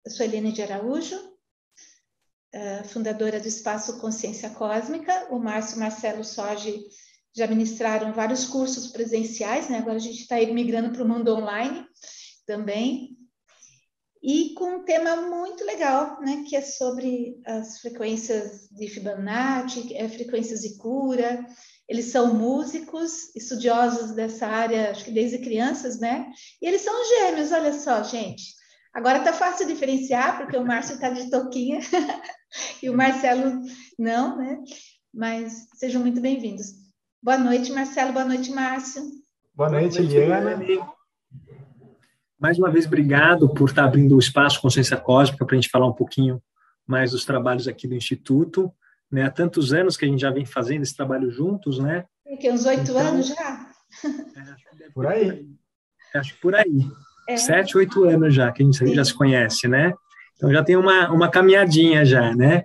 Eu sou Helene de Araújo, fundadora do Espaço Consciência Cósmica. O Márcio e o Marcelo Sorge já ministraram vários cursos presenciais, né? Agora a gente está migrando para o mundo online também. E com um tema muito legal, né? Que é sobre as frequências de Fibonacci, frequências de cura. Eles são músicos, estudiosos dessa área, acho que desde crianças, né? E eles são gêmeos, olha só, gente. Agora está fácil diferenciar, porque o Márcio está de touquinha e o Marcelo não, né? Mas sejam muito bem-vindos. Boa noite, Marcelo. Boa noite, Márcio. Boa noite, Eliana. Mais uma vez, obrigado por estar abrindo o Espaço Consciência Cósmica para a gente falar um pouquinho mais dos trabalhos aqui do Instituto. Né? Há tantos anos que a gente já vem fazendo esse trabalho juntos, né? Que uns 8 anos já? Acho que por aí. Acho que por aí. 7, 8 anos já, que a gente já se conhece, né? Então, já tem uma caminhadinha já, né?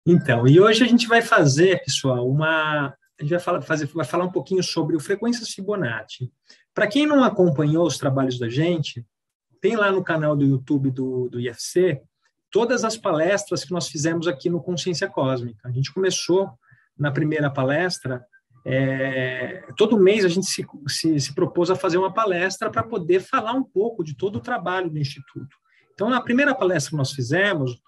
Então, e hoje a gente vai fazer, pessoal, a gente vai falar um pouquinho sobre o Frequências Fibonacci. Para quem não acompanhou os trabalhos da gente, tem lá no canal do YouTube do IFC todas as palestras que nós fizemos aqui no Consciência Cósmica. A gente começou na primeira palestra, todo mês a gente se propôs a fazer uma palestra para poder falar um pouco de todo o trabalho do Instituto. Então, na primeira palestra que nós fizemos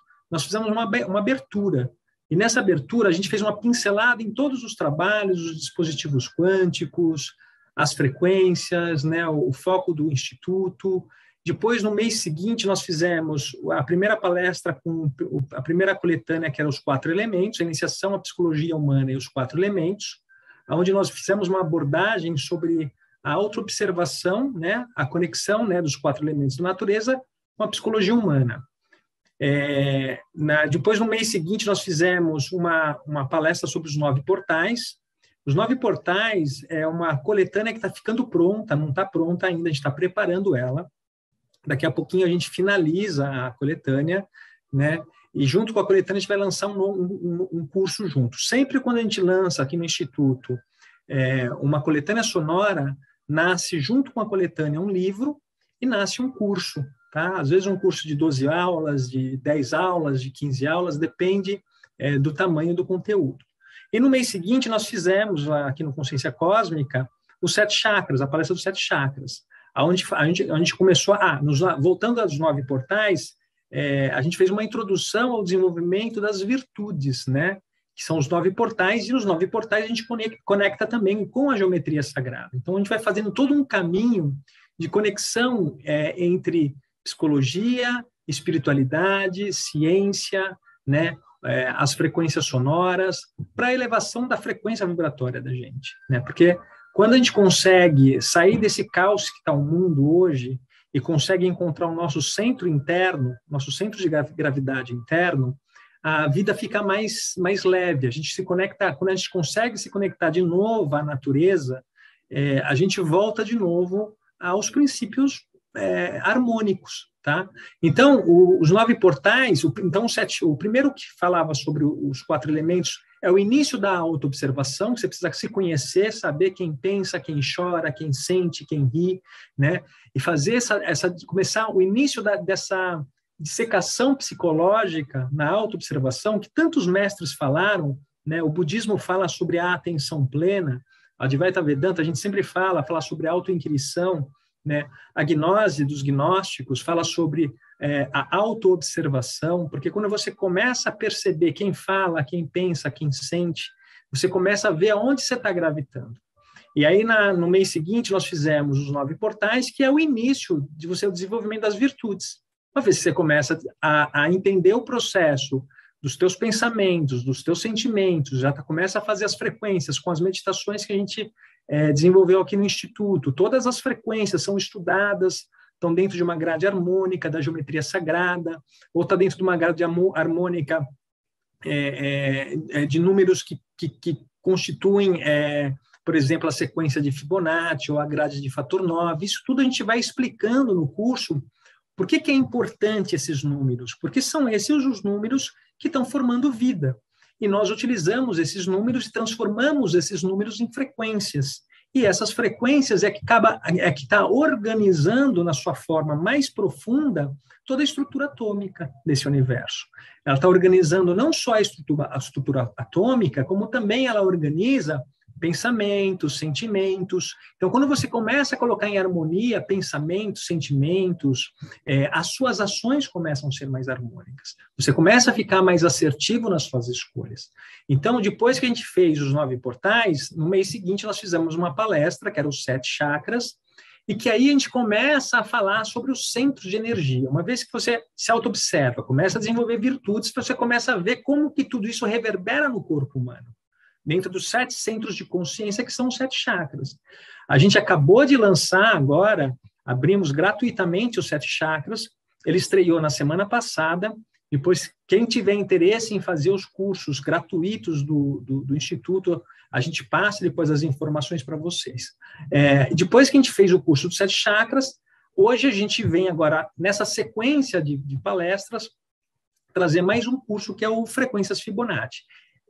uma abertura. E nessa abertura, a gente fez uma pincelada em todos os trabalhos, os dispositivos quânticos, as frequências, né, o foco do Instituto. Depois, no mês seguinte, nós fizemos a primeira palestra com a primeira coletânea, que era os 4 elementos, a iniciação à psicologia humana e os 4 elementos, onde nós fizemos uma abordagem sobre a autoobservação, né, a conexão, né, dos 4 elementos da natureza com a psicologia humana. Depois, no mês seguinte, nós fizemos uma palestra sobre os 9 portais. Os 9 portais é uma coletânea que está ficando pronta, não está pronta ainda, a gente está preparando ela. Daqui a pouquinho a gente finaliza a coletânea, né? E junto com a coletânea a gente vai lançar um curso junto. Sempre quando a gente lança aqui no Instituto uma coletânea sonora, nasce junto com a coletânea um livro e nasce um curso, tá? Às vezes um curso de 12 aulas, de 10 aulas, de 15 aulas, depende do tamanho do conteúdo. E no mês seguinte nós fizemos aqui no Consciência Cósmica os 7 chakras, a palestra dos 7 chakras, onde a gente começou voltando aos 9 portais, a gente fez uma introdução ao desenvolvimento das virtudes, né? Que são os 9 portais, e os 9 portais a gente conecta também com a geometria sagrada. Então, a gente vai fazendo todo um caminho de conexão entre psicologia, espiritualidade, ciência, né? As frequências sonoras, para a elevação da frequência vibratória da gente, né? Porque quando a gente consegue sair desse caos que está o mundo hoje e consegue encontrar o nosso centro interno, nosso centro de gravidade interno, a vida fica mais leve. A gente se conecta, quando a gente consegue se conectar de novo à natureza, a gente volta de novo aos princípios harmônicos, tá? Então, os 9 portais, o primeiro que falava sobre os 4 elementos é o início da autoobservação, que você precisa se conhecer, saber quem pensa, quem chora, quem sente, quem ri, né? E fazer começar o início dessa dissecação psicológica na autoobservação, que tantos mestres falaram, né? O budismo fala sobre a atenção plena, a Advaita Vedanta, a gente sempre fala sobre a autoinquirição, né? A gnose dos gnósticos fala sobre a autoobservação, porque quando você começa a perceber quem fala, quem pensa, quem sente, você começa a ver aonde você está gravitando. E aí, no mês seguinte, nós fizemos os 9 portais, que é o início de o desenvolvimento das virtudes. Uma vez que você começa a entender o processo dos teus pensamentos, dos teus sentimentos, já começa a fazer as frequências com as meditações que a gente desenvolveu aqui no Instituto. Todas as frequências são estudadas, estão dentro de uma grade harmônica da geometria sagrada, ou está dentro de uma grade harmônica de números que constituem, por exemplo, a sequência de Fibonacci ou a grade de fator 9. Isso tudo a gente vai explicando no curso. Por que é importante esses números? Porque são esses os números que estão formando vida. E nós utilizamos esses números e transformamos esses números em frequências. E essas frequências é que está organizando na sua forma mais profunda toda a estrutura atômica desse universo. Ela está organizando não só a estrutura atômica, como também ela organiza pensamentos, sentimentos. Então, quando você começa a colocar em harmonia pensamentos, sentimentos, as suas ações começam a ser mais harmônicas. Você começa a ficar mais assertivo nas suas escolhas. Então, depois que a gente fez os 9 portais, no mês seguinte nós fizemos uma palestra, que era os 7 chakras, e que aí a gente começa a falar sobre os centros de energia. Uma vez que você se auto-observa, começa a desenvolver virtudes, você começa a ver como que tudo isso reverbera no corpo humano, dentro dos 7 centros de consciência, que são os 7 chakras. A gente acabou de lançar agora, abrimos gratuitamente os 7 chakras, ele estreou na semana passada. Depois, quem tiver interesse em fazer os cursos gratuitos do Instituto, a gente passa depois as informações para vocês. Depois que a gente fez o curso dos 7 chakras, hoje a gente vem agora, nessa sequência de palestras, trazer mais um curso que é o Frequências Fibonacci.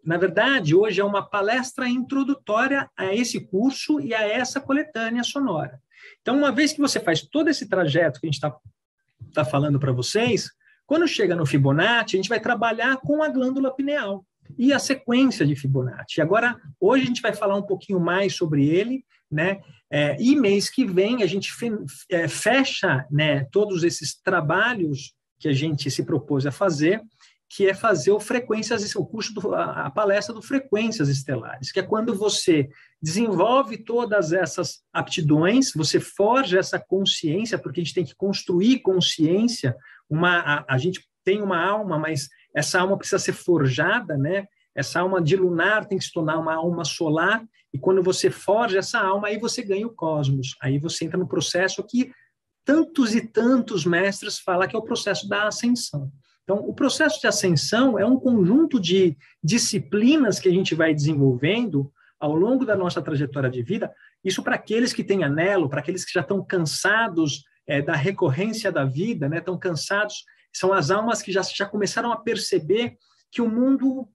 Na verdade, hoje é uma palestra introdutória a esse curso e a essa coletânea sonora. Então, uma vez que você faz todo esse trajeto que a gente está falando para vocês, quando chega no Fibonacci, a gente vai trabalhar com a glândula pineal e a sequência de Fibonacci. Agora, hoje a gente vai falar um pouquinho mais sobre ele, né? E mês que vem a gente fecha, né, todos esses trabalhos que a gente se propôs a fazer, que é fazer o curso, a palestra do Frequências Estelares, que é quando você desenvolve todas essas aptidões, você forja essa consciência, porque a gente tem que construir consciência, a gente tem uma alma, mas essa alma precisa ser forjada, né? Essa alma de lunar tem que se tornar uma alma solar, e quando você forja essa alma, aí você ganha o cosmos, aí você entra no processo que tantos e tantos mestres falam que é o processo da ascensão. Então, o processo de ascensão é um conjunto de disciplinas que a gente vai desenvolvendo ao longo da nossa trajetória de vida, isso para aqueles que têm anelo, para aqueles que já estão cansados da recorrência da vida, né, estão cansados, são as almas que já começaram a perceber que o mundo,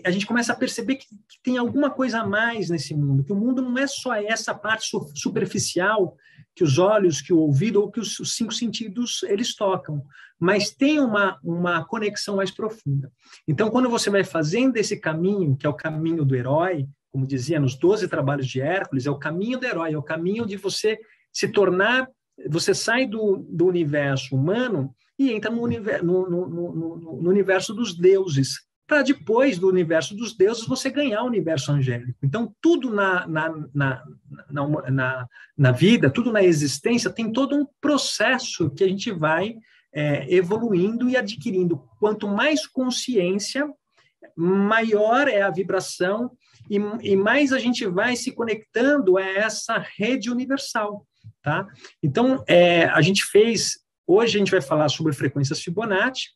a gente começa a perceber que tem alguma coisa a mais nesse mundo, que o mundo não é só essa parte superficial que os olhos, que o ouvido ou que os 5 sentidos eles tocam, mas tem uma conexão mais profunda. Então, quando você vai fazendo esse caminho, que é o caminho do herói, como dizia nos 12 trabalhos de Hércules, é o caminho do herói, é o caminho de você se tornar, você sai do universo humano e entra no universo dos deuses, para depois do universo dos deuses você ganhar o universo angélico. Então, tudo na vida, tudo na existência, tem todo um processo que a gente vai evoluindo e adquirindo. Quanto mais consciência, maior é a vibração e mais a gente vai se conectando a essa rede universal. Tá? Então, hoje a gente vai falar sobre frequências Fibonacci.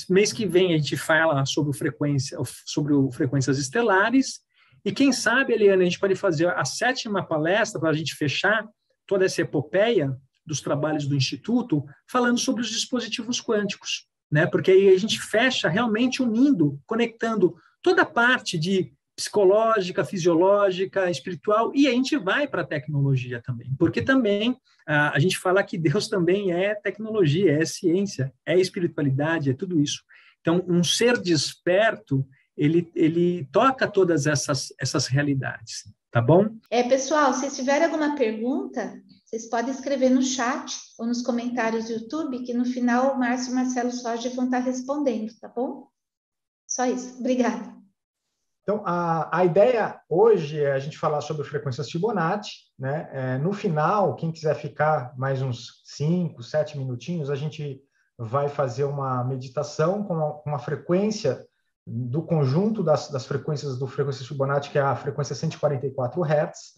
Mês que vem a gente fala sobre frequências estelares, e quem sabe, Eliana, a gente pode fazer a 7ª palestra para a gente fechar toda essa epopeia dos trabalhos do Instituto, falando sobre os dispositivos quânticos, né? Porque aí a gente fecha realmente unindo, conectando toda a parte de psicológica, fisiológica, espiritual, e a gente vai para a tecnologia também, porque também a gente fala que Deus também é tecnologia, é ciência, é espiritualidade, é tudo isso. Então, um ser desperto, ele toca todas essas realidades, tá bom? Pessoal, se tiverem alguma pergunta, vocês podem escrever no chat ou nos comentários do YouTube, que no final o Márcio e o Marcelo Sorge vão estar respondendo, tá bom? Só isso. Obrigada. Então, a ideia hoje é a gente falar sobre frequências Fibonacci, né? No final, quem quiser ficar mais uns 5, 7 minutinhos, a gente vai fazer uma meditação com uma frequência do conjunto das frequências do frequências Fibonacci, que é a frequência 144 Hz,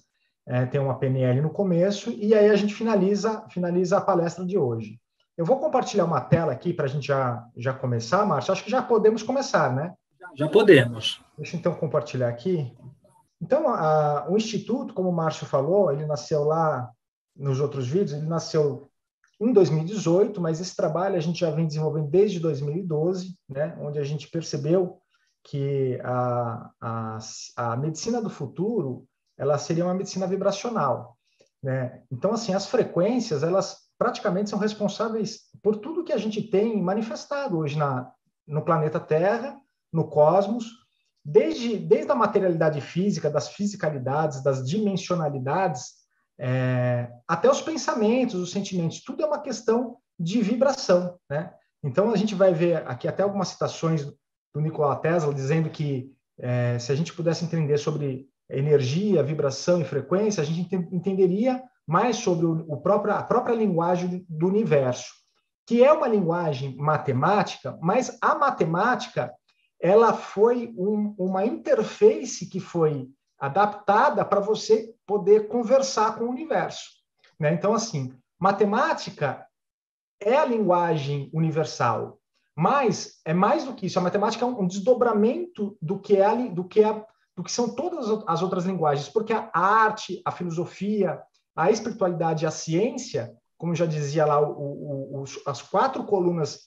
tem uma PNL no começo, e aí a gente finaliza a palestra de hoje. Eu vou compartilhar uma tela aqui para a gente já começar, Márcio. Acho que já podemos começar, né? Já podemos. Deixa eu então compartilhar aqui. Então, o Instituto, como o Márcio falou, ele nasceu lá nos outros vídeos, ele nasceu em 2018, mas esse trabalho a gente já vem desenvolvendo desde 2012, né, onde a gente percebeu que a medicina do futuro ela seria uma medicina vibracional, né? Então, assim, as frequências, elas praticamente são responsáveis por tudo que a gente tem manifestado hoje no planeta Terra, no cosmos, desde a materialidade física, das fisicalidades, das dimensionalidades, até os pensamentos, os sentimentos, tudo é uma questão de vibração, né? Então, a gente vai ver aqui até algumas citações do Nikola Tesla, dizendo que se a gente pudesse entender sobre energia, vibração e frequência, a gente entenderia mais sobre a própria linguagem do universo, que é uma linguagem matemática, mas a matemática ela foi uma interface que foi adaptada para você poder conversar com o universo, né? Então, assim, matemática é a linguagem universal, mas é mais do que isso. A matemática é um desdobramento do que são todas as outras linguagens, porque a arte, a filosofia, a espiritualidade e a ciência, como já dizia lá as 4 colunas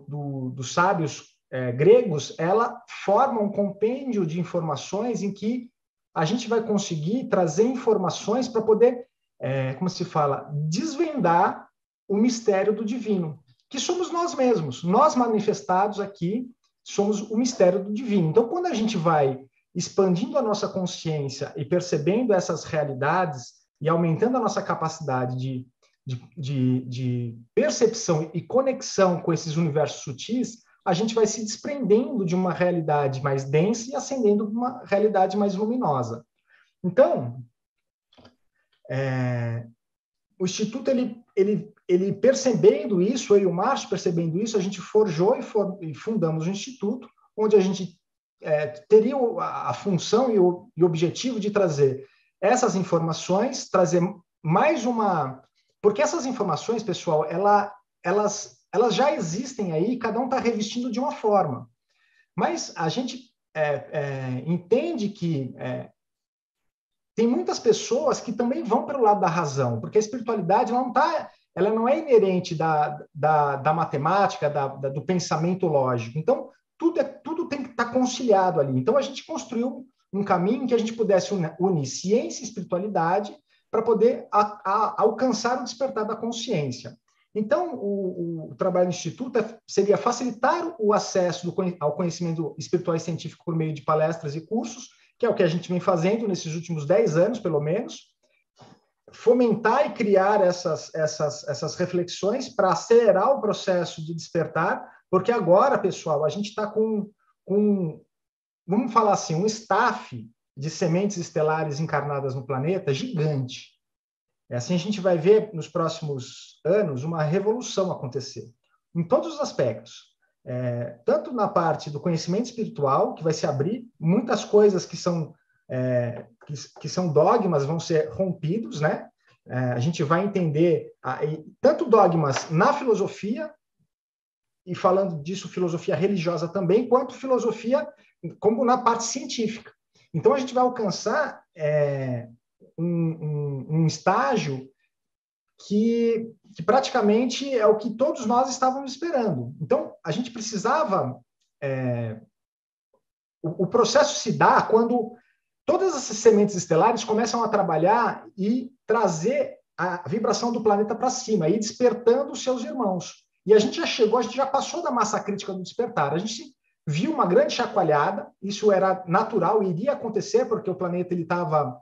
dos sábios gregos, ela forma um compêndio de informações em que a gente vai conseguir trazer informações para poder, como se fala, desvendar o mistério do divino, que somos nós mesmos. Nós manifestados aqui somos o mistério do divino. Então, quando a gente vai expandindo a nossa consciência e percebendo essas realidades e aumentando a nossa capacidade de percepção e conexão com esses universos sutis, a gente vai se desprendendo de uma realidade mais densa e ascendendo para uma realidade mais luminosa. Então, o Instituto, ele percebendo isso, eu e o Márcio percebendo isso, a gente forjou e fundamos o Instituto, onde a gente teria a função e o objetivo de trazer essas informações, trazer mais uma... Porque essas informações, pessoal, elas já existem aí, cada um está revestindo de uma forma. Mas a gente entende que tem muitas pessoas que também vão pelo lado da razão, porque a espiritualidade ela não é inerente da matemática, do pensamento lógico. Então, tudo tem que estar conciliado ali. Então, a gente construiu um caminho que a gente pudesse unir ciência e espiritualidade para poder alcançar o despertar da consciência. Então, o trabalho do Instituto seria facilitar o acesso ao conhecimento espiritual e científico por meio de palestras e cursos, que é o que a gente vem fazendo nesses últimos 10 anos, pelo menos, fomentar e criar essas reflexões para acelerar o processo de despertar, porque agora, pessoal, a gente está com, vamos falar assim, um staff de sementes estelares encarnadas no planeta gigante. Assim a gente vai ver nos próximos anos uma revolução acontecer, em todos os aspectos. Tanto na parte do conhecimento espiritual, que vai se abrir, muitas coisas que são dogmas vão ser rompidos, né? A gente vai entender tanto dogmas na filosofia, e falando disso, filosofia religiosa também, quanto filosofia como na parte científica. Então, a gente vai alcançar um estágio que praticamente é o que todos nós estávamos esperando. Então, a gente precisava... o processo se dá quando todas essas sementes estelares começam a trabalhar e trazer a vibração do planeta para cima, e despertando os seus irmãos. E a gente já passou da massa crítica do despertar. A gente viu uma grande chacoalhada, isso era natural e iria acontecer, porque o planeta estava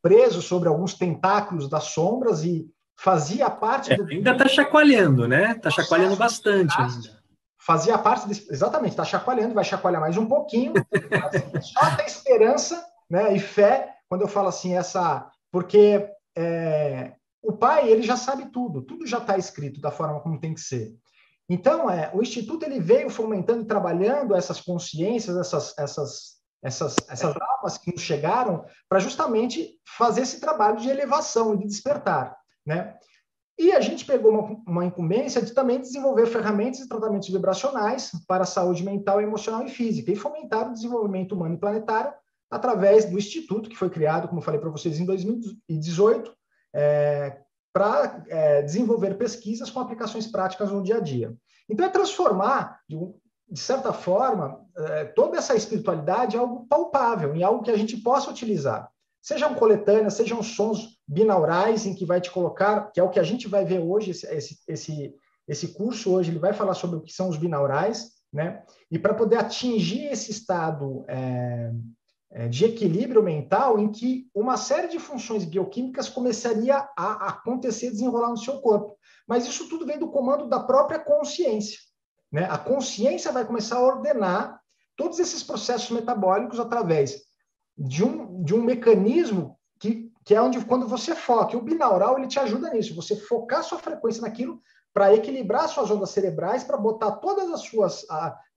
preso sobre alguns tentáculos das sombras e fazia parte... Ainda está chacoalhando, né? Está chacoalhando bastante ainda. Fazia parte desse... Exatamente, está chacoalhando, vai chacoalhar mais um pouquinho, mas só tem esperança, né, e fé, quando eu falo assim, porque o pai, ele já sabe tudo já está escrito da forma como tem que ser. Então, o Instituto, ele veio fomentando e trabalhando essas consciências, essas almas que nos chegaram, para justamente fazer esse trabalho de elevação e de despertar, né? E a gente pegou uma incumbência de também desenvolver ferramentas e tratamentos vibracionais para a saúde mental, emocional e física, e fomentar o desenvolvimento humano e planetário através do Instituto, que foi criado, como eu falei para vocês, em 2018, para desenvolver pesquisas com aplicações práticas no dia a dia. Então, é transformar, de certa forma, toda essa espiritualidade em algo palpável, em algo que a gente possa utilizar. Sejam coletâneas, sejam sons binaurais, em que vai te colocar, que é o que a gente vai ver hoje, esse curso hoje, ele vai falar sobre o que são os binaurais, né? E para poder atingir esse estado de equilíbrio mental, em que uma série de funções bioquímicas começaria a acontecer, desenrolar no seu corpo. Mas isso tudo vem do comando da própria consciência, né? A consciência vai começar a ordenar todos esses processos metabólicos através de um mecanismo que é onde, quando você foca, o binaural, ele te ajuda nisso, você focar sua frequência naquilo para equilibrar suas ondas cerebrais, para botar todas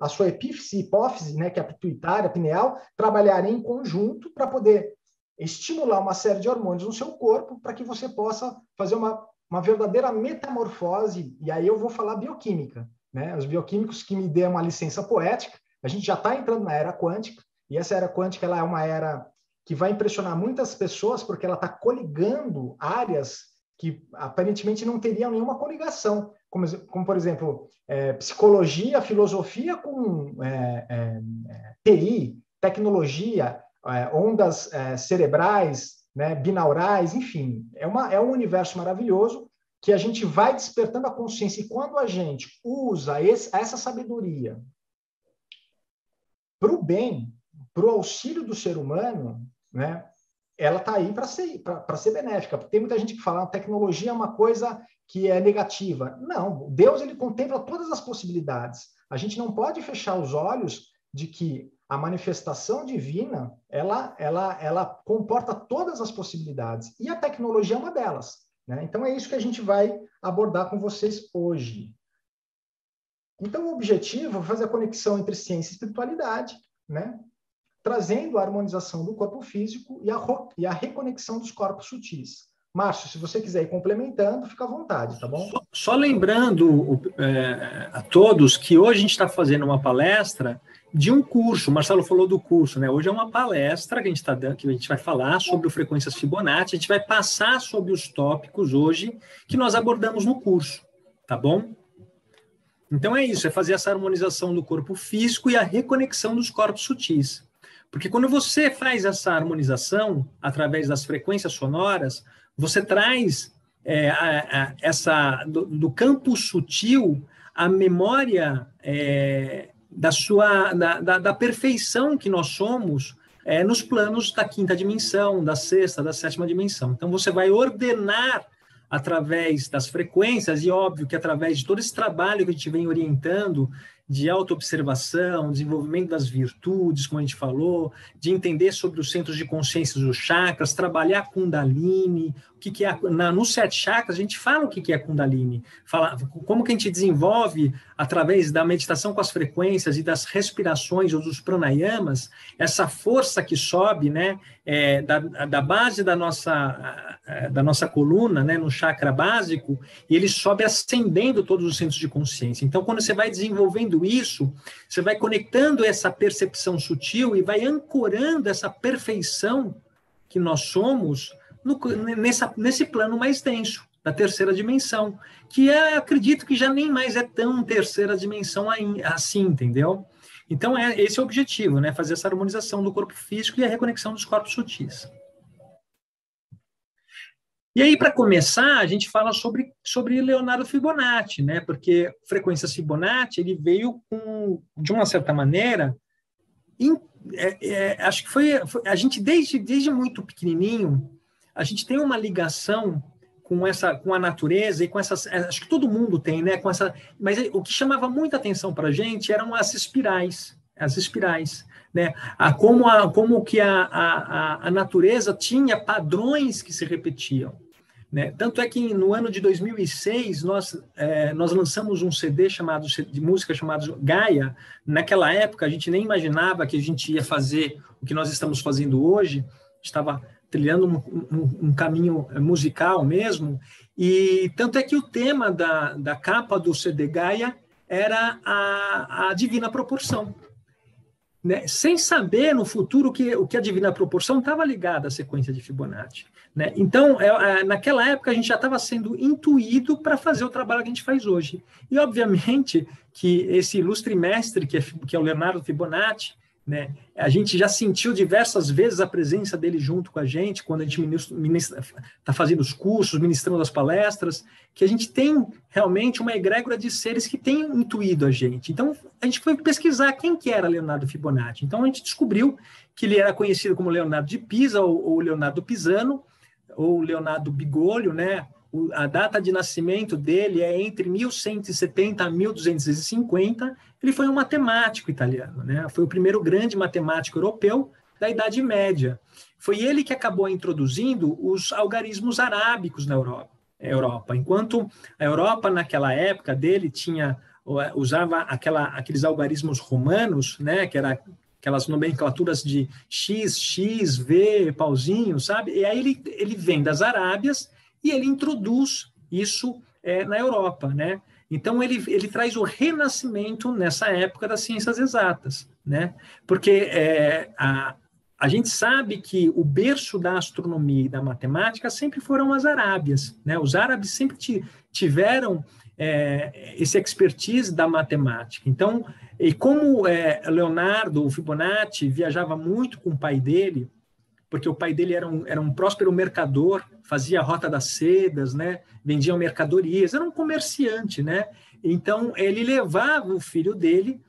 a sua epífise e hipófise, né, que é a pituitária, a pineal, trabalharem em conjunto para poder estimular uma série de hormônios no seu corpo, para que você possa fazer uma verdadeira metamorfose, e aí eu vou falar bioquímica, né? Os bioquímicos que me dêem uma licença poética, a gente já está entrando na era quântica, e essa era quântica, ela é uma era que vai impressionar muitas pessoas, porque ela está coligando áreas que aparentemente não teriam nenhuma coligação, como por exemplo, psicologia, filosofia com TI, tecnologia, ondas cerebrais, né, binaurais, enfim. É um universo maravilhoso que a gente vai despertando a consciência, e quando a gente usa essa sabedoria para o bem, para o auxílio do ser humano, né, ela está aí para ser benéfica. Tem muita gente que fala que a tecnologia é uma coisa que é negativa. Não, Deus, ele contempla todas as possibilidades. A gente não pode fechar os olhos de que a manifestação divina, ela comporta todas as possibilidades, e a tecnologia é uma delas, né? Então é isso que a gente vai abordar com vocês hoje. Então o objetivo é fazer a conexão entre ciência e espiritualidade, né? Trazendo a harmonização do corpo físico e a reconexão dos corpos sutis. Márcio, se você quiser ir complementando, fica à vontade, tá bom? Só lembrando a todos que hoje a gente está fazendo uma palestra de um curso. O Marcelo falou do curso, né? Hoje é uma palestra que a gente está dando, que a gente vai falar sobre frequências Fibonacci. A gente vai passar sobre os tópicos hoje que nós abordamos no curso, tá bom? Então é isso, é fazer essa harmonização do corpo físico e a reconexão dos corpos sutis. Porque quando você faz essa harmonização através das frequências sonoras, você traz do campo sutil a memória da perfeição que nós somos nos planos da quinta dimensão, da sexta, da sétima dimensão. Então você vai ordenar através das frequências, e óbvio que através de todo esse trabalho que a gente vem orientando, de autoobservação, desenvolvimento das virtudes, como a gente falou, de entender sobre os centros de consciência dos chakras, trabalhar a Kundalini, o que é nos 7 chakras, a gente fala o que é Kundalini, fala como que a gente desenvolve, através da meditação com as frequências e das respirações ou dos pranayamas, essa força que sobe, né, da base da nossa coluna, né, no chakra básico, e ele sobe ascendendo todos os centros de consciência. Então, quando você vai desenvolvendo isso, você vai conectando essa percepção sutil e vai ancorando essa perfeição que nós somos nesse plano mais denso, da terceira dimensão, que acredito que já nem mais é tão terceira dimensão assim, entendeu? Então, esse é o objetivo, né? Fazer essa harmonização do corpo físico e a reconexão dos corpos sutis. E aí, para começar, a gente fala sobre Leonardo Fibonacci, né? Porque frequências Fibonacci, ele veio de uma certa maneira, acho que foi a gente desde muito pequenininho, a gente tem uma ligação com a natureza e com essas, acho que todo mundo tem, né? Mas o que chamava muita atenção para a gente eram as espirais, né? Como que a natureza tinha padrões que se repetiam, né? Tanto é que no ano de 2006 nós lançamos um CD de música chamado Gaia. Naquela época a gente nem imaginava que a gente ia fazer o que nós estamos fazendo hoje, estava trilhando um caminho musical mesmo, e tanto é que o tema da capa do CD Gaia era a divina proporção, né? Sem saber no futuro o que a divina proporção estava ligada à sequência de Fibonacci, né? Então, naquela época, a gente já estava sendo intuído para fazer o trabalho que a gente faz hoje. E, obviamente, que esse ilustre mestre, que é o Leonardo Fibonacci, né? A gente já sentiu diversas vezes a presença dele junto com a gente, quando a gente está fazendo os cursos, ministrando as palestras, que a gente tem realmente uma egrégora de seres que têm intuído a gente. Então, a gente foi pesquisar quem que era Leonardo Fibonacci. Então, a gente descobriu que ele era conhecido como Leonardo de Pisa, ou Leonardo Pisano, ou Leonardo Bigolio, né? A data de nascimento dele é entre 1170 a 1250. Ele foi um matemático italiano, né? Foi o primeiro grande matemático europeu da Idade Média. Foi ele que acabou introduzindo os algarismos arábicos na Europa. Enquanto a Europa, naquela época dele, usava aqueles algarismos romanos, né? Que era aquelas nomenclaturas de X, X, V, pauzinho, sabe? E aí ele vem das Arábias e ele introduz isso na Europa, né? Então, ele traz o renascimento nessa época das ciências exatas, né? Porque a gente sabe que o berço da astronomia e da matemática sempre foram as Arábias, né? Os árabes sempre tiveram esse expertise da matemática. Então, e como Leonardo Fibonacci viajava muito com o pai dele, porque o pai dele era um próspero mercador, fazia a Rota das Sedas, né? Vendia mercadorias, era um comerciante, né? Então, ele levava o filho dele,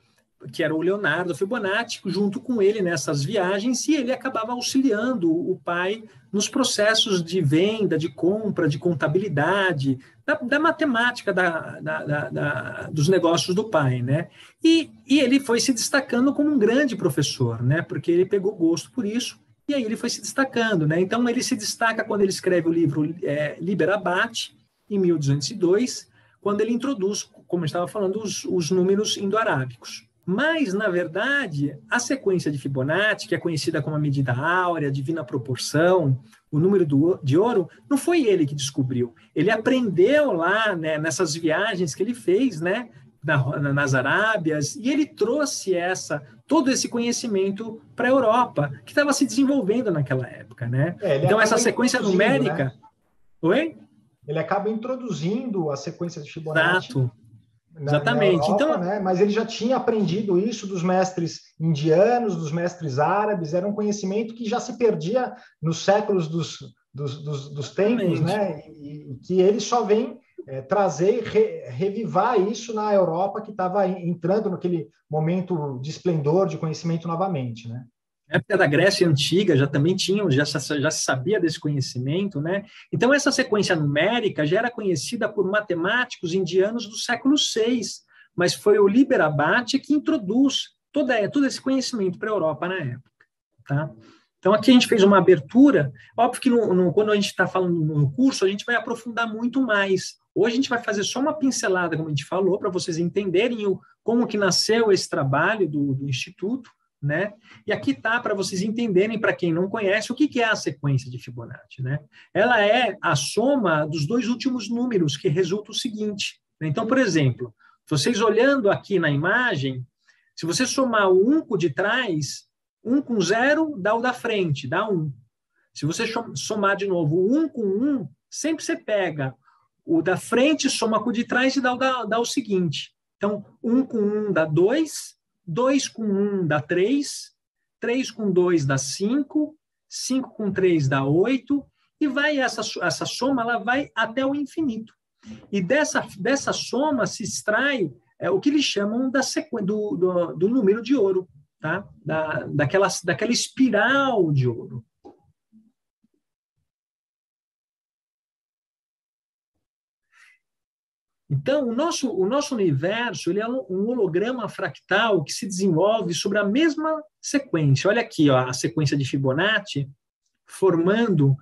que era o Leonardo Fibonacci, junto com ele nessas viagens, e ele acabava auxiliando o pai nos processos de venda, de compra, de contabilidade, da matemática dos negócios do pai, né? E ele foi se destacando como um grande professor, né? Porque ele pegou gosto por isso, e aí ele foi se destacando, né? Então, ele se destaca quando ele escreve o livro Liber Abate, em 1202, quando ele introduz, como eu estava falando, os números indo-arábicos. Mas, na verdade, a sequência de Fibonacci, que é conhecida como a medida áurea, a divina proporção, o número de ouro, não foi ele que descobriu. Ele aprendeu lá, né, nessas viagens que ele fez, né, nas Arábias, e ele trouxe todo esse conhecimento para a Europa, que estava se desenvolvendo naquela época, né? Então, essa sequência numérica... Né? Oi? Ele acaba introduzindo a sequência de Fibonacci. Exato. Exatamente. Na Europa, então, né? Mas ele já tinha aprendido isso dos mestres indianos, dos mestres árabes, era um conhecimento que já se perdia nos séculos dos tempos, né? E que ele só vem trazer e revivar isso na Europa, que estava entrando naquele momento de esplendor, de conhecimento novamente, né? Na época da Grécia Antiga já se sabia desse conhecimento, né? Então, essa sequência numérica já era conhecida por matemáticos indianos do século VI, mas foi o Liber Abate que introduz todo esse conhecimento para a Europa na época, tá? Então, aqui a gente fez uma abertura. Óbvio que quando a gente está falando no curso, a gente vai aprofundar muito mais. Hoje a gente vai fazer só uma pincelada, como a gente falou, para vocês entenderem como que nasceu esse trabalho do Instituto, né? E aqui está para vocês entenderem, para quem não conhece, o que é a sequência de Fibonacci, né? Ela é a soma dos dois últimos números, que resulta o seguinte, né? Então, por exemplo, vocês olhando aqui na imagem, se você somar o 1 com o de trás, 1 com 0 dá o da frente, dá 1. Se você somar de novo o 1 com 1, sempre você pega o da frente, soma com o de trás e dá o seguinte. Então, 1 com 1 dá 2, 2 com 1 dá 3, 3 com 2 dá 5, 5 com 3 dá 8, e vai essa soma ela vai até o infinito. E dessa soma se extrai o que eles chamam do número de ouro, tá? Daquela espiral de ouro. Então, o nosso universo ele é um holograma fractal que se desenvolve sobre a mesma sequência. Olha aqui, ó, a sequência de Fibonacci formando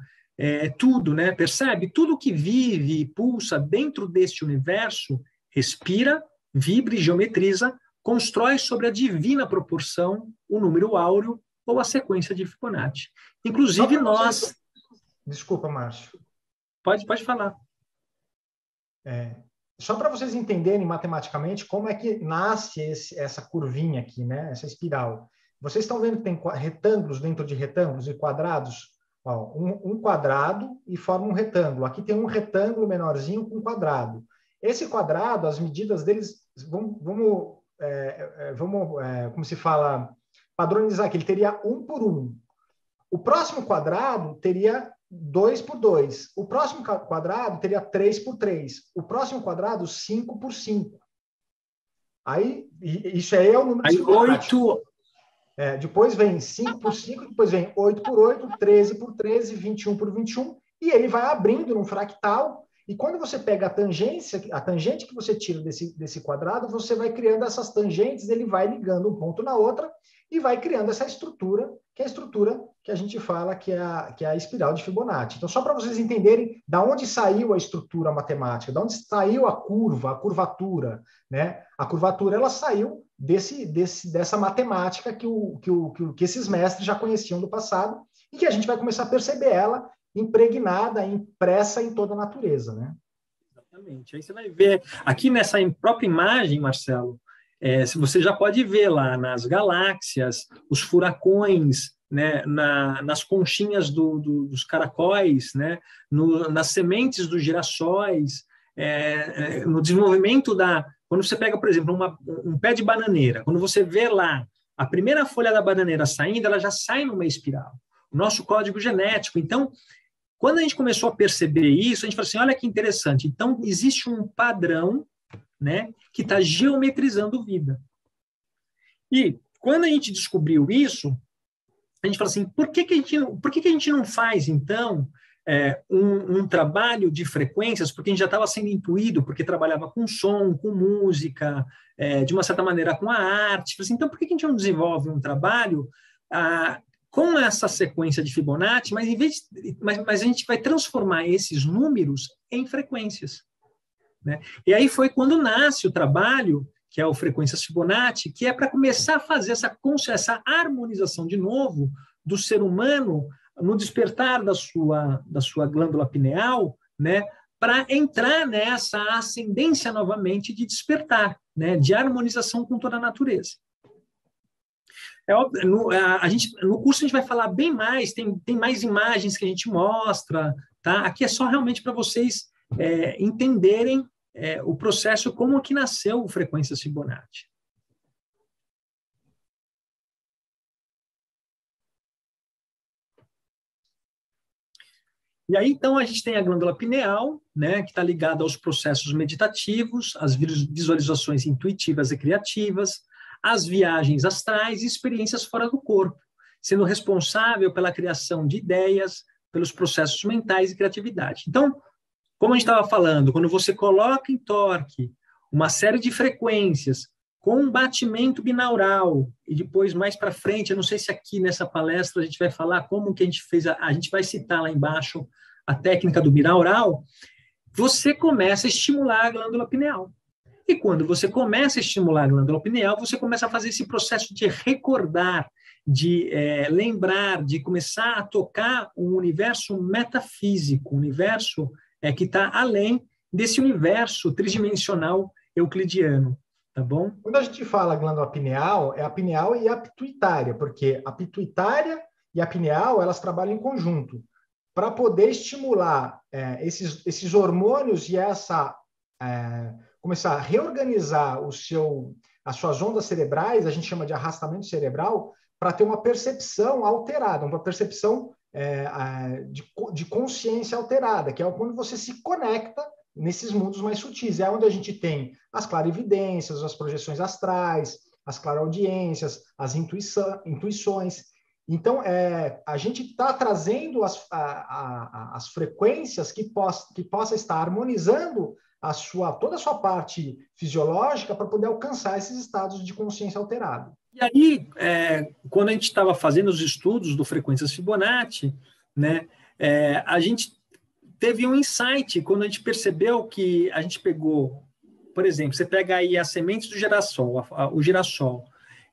tudo, né? Percebe? Tudo que vive e pulsa dentro deste universo respira, vibra e geometriza, constrói sobre a divina proporção o número áureo ou a sequência de Fibonacci. Inclusive nós... Desculpa, Márcio. Pode falar. Só para vocês entenderem matematicamente como é que nasce essa curvinha aqui, né? Essa espiral. Vocês estão vendo que tem retângulos dentro de retângulos e quadrados? Ó, um quadrado e forma um retângulo. Aqui tem um retângulo menorzinho com um quadrado. Esse quadrado, as medidas deles, vamos como se fala, padronizar aqui, ele teria 1 por 1. O próximo quadrado teria 2 por 2. O próximo quadrado teria 3 por 3. O próximo quadrado, 5 por 5. Aí, isso aí é o número de Fibonacci. 8... depois vem 5 por 5, depois vem 8 por 8, 13 por 13, 21 por 21, e ele vai abrindo num fractal, e quando você pega a tangente que você tira desse quadrado, você vai criando essas tangentes, ele vai ligando um ponto na outra, e vai criando essa estrutura, que é a estrutura que a gente fala que é a espiral de Fibonacci. Então, só para vocês entenderem da onde saiu a estrutura matemática, da onde saiu a curvatura, né? A curvatura, ela saiu dessa matemática que esses mestres já conheciam do passado e que a gente vai começar a perceber ela impregnada, impressa em toda a natureza, né? Exatamente. Aí você vai ver, aqui nessa própria imagem, Marcelo, você já pode ver lá nas galáxias, os furacões, né, nas conchinhas dos caracóis, né, nas sementes dos girassóis, no desenvolvimento Quando você pega, por exemplo, um pé de bananeira, quando você vê lá a primeira folha da bananeira saindo, ela já sai numa espiral. O nosso código genético. Então, quando a gente começou a perceber isso, a gente falou assim, olha que interessante. Então, existe um padrão, né, que está geometrizando vida. E quando a gente descobriu isso, a gente falou assim, por que a gente não faz, então, um trabalho de frequências, porque a gente já estava sendo intuído, porque trabalhava com som, com música, de uma certa maneira com a arte. Assim, então, por que a gente não desenvolve um trabalho com essa sequência de Fibonacci, mas a gente vai transformar esses números em frequências, né? E aí foi quando nasce o trabalho, que é o Frequências Fibonacci, que é para começar a fazer essa harmonização de novo do ser humano no despertar da sua glândula pineal, né, para entrar nessa ascendência novamente de despertar, né, de harmonização com toda a natureza. No curso a gente vai falar bem mais, tem mais imagens que a gente mostra, tá? Aqui é só realmente para vocês entenderem o processo, como que nasceu o Frequências Fibonacci. E aí, então, a gente tem a glândula pineal, né, que está ligada aos processos meditativos, às visualizações intuitivas e criativas, às viagens astrais e experiências fora do corpo, sendo responsável pela criação de ideias, pelos processos mentais e criatividade. Então, como a gente estava falando, quando você coloca em torque uma série de frequências com um batimento binaural, e depois, mais para frente, eu não sei se aqui nessa palestra a gente vai falar como que a gente fez, a gente vai citar lá embaixo a técnica do binaural, você começa a estimular a glândula pineal. E quando você começa a estimular a glândula pineal, você começa a fazer esse processo de recordar, de lembrar, de começar a tocar um universo metafísico, um universo que está além desse universo tridimensional euclidiano, tá bom? Quando a gente fala glândula pineal, é a pineal e a pituitária, porque a pituitária e a pineal, elas trabalham em conjunto para poder estimular esses hormônios e começar a reorganizar as suas ondas cerebrais, a gente chama de arrastamento cerebral, para ter uma percepção alterada, uma percepção de consciência alterada, que é quando você se conecta nesses mundos mais sutis. É onde a gente tem as clarividências, as projeções astrais, as clareaudiências, as intuições. Então, a gente está trazendo as frequências que possa estar harmonizando toda a sua parte fisiológica para poder alcançar esses estados de consciência alterada. E aí, quando a gente estava fazendo os estudos do Frequências Fibonacci, né, a gente teve um insight quando a gente percebeu que a gente pegou, por exemplo, você pega aí as sementes do girassol, o girassol,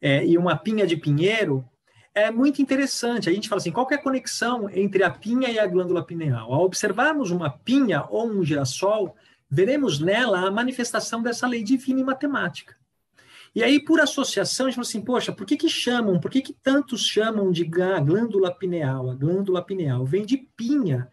e uma pinha de pinheiro, é muito interessante. A gente fala assim, qual que é a conexão entre a pinha e a glândula pineal? Ao observarmos uma pinha ou um girassol, veremos nela a manifestação dessa lei divina e matemática. E aí, por associação, a gente fala assim, poxa, por que tantos chamam de glândula pineal? A glândula pineal vem de pinha.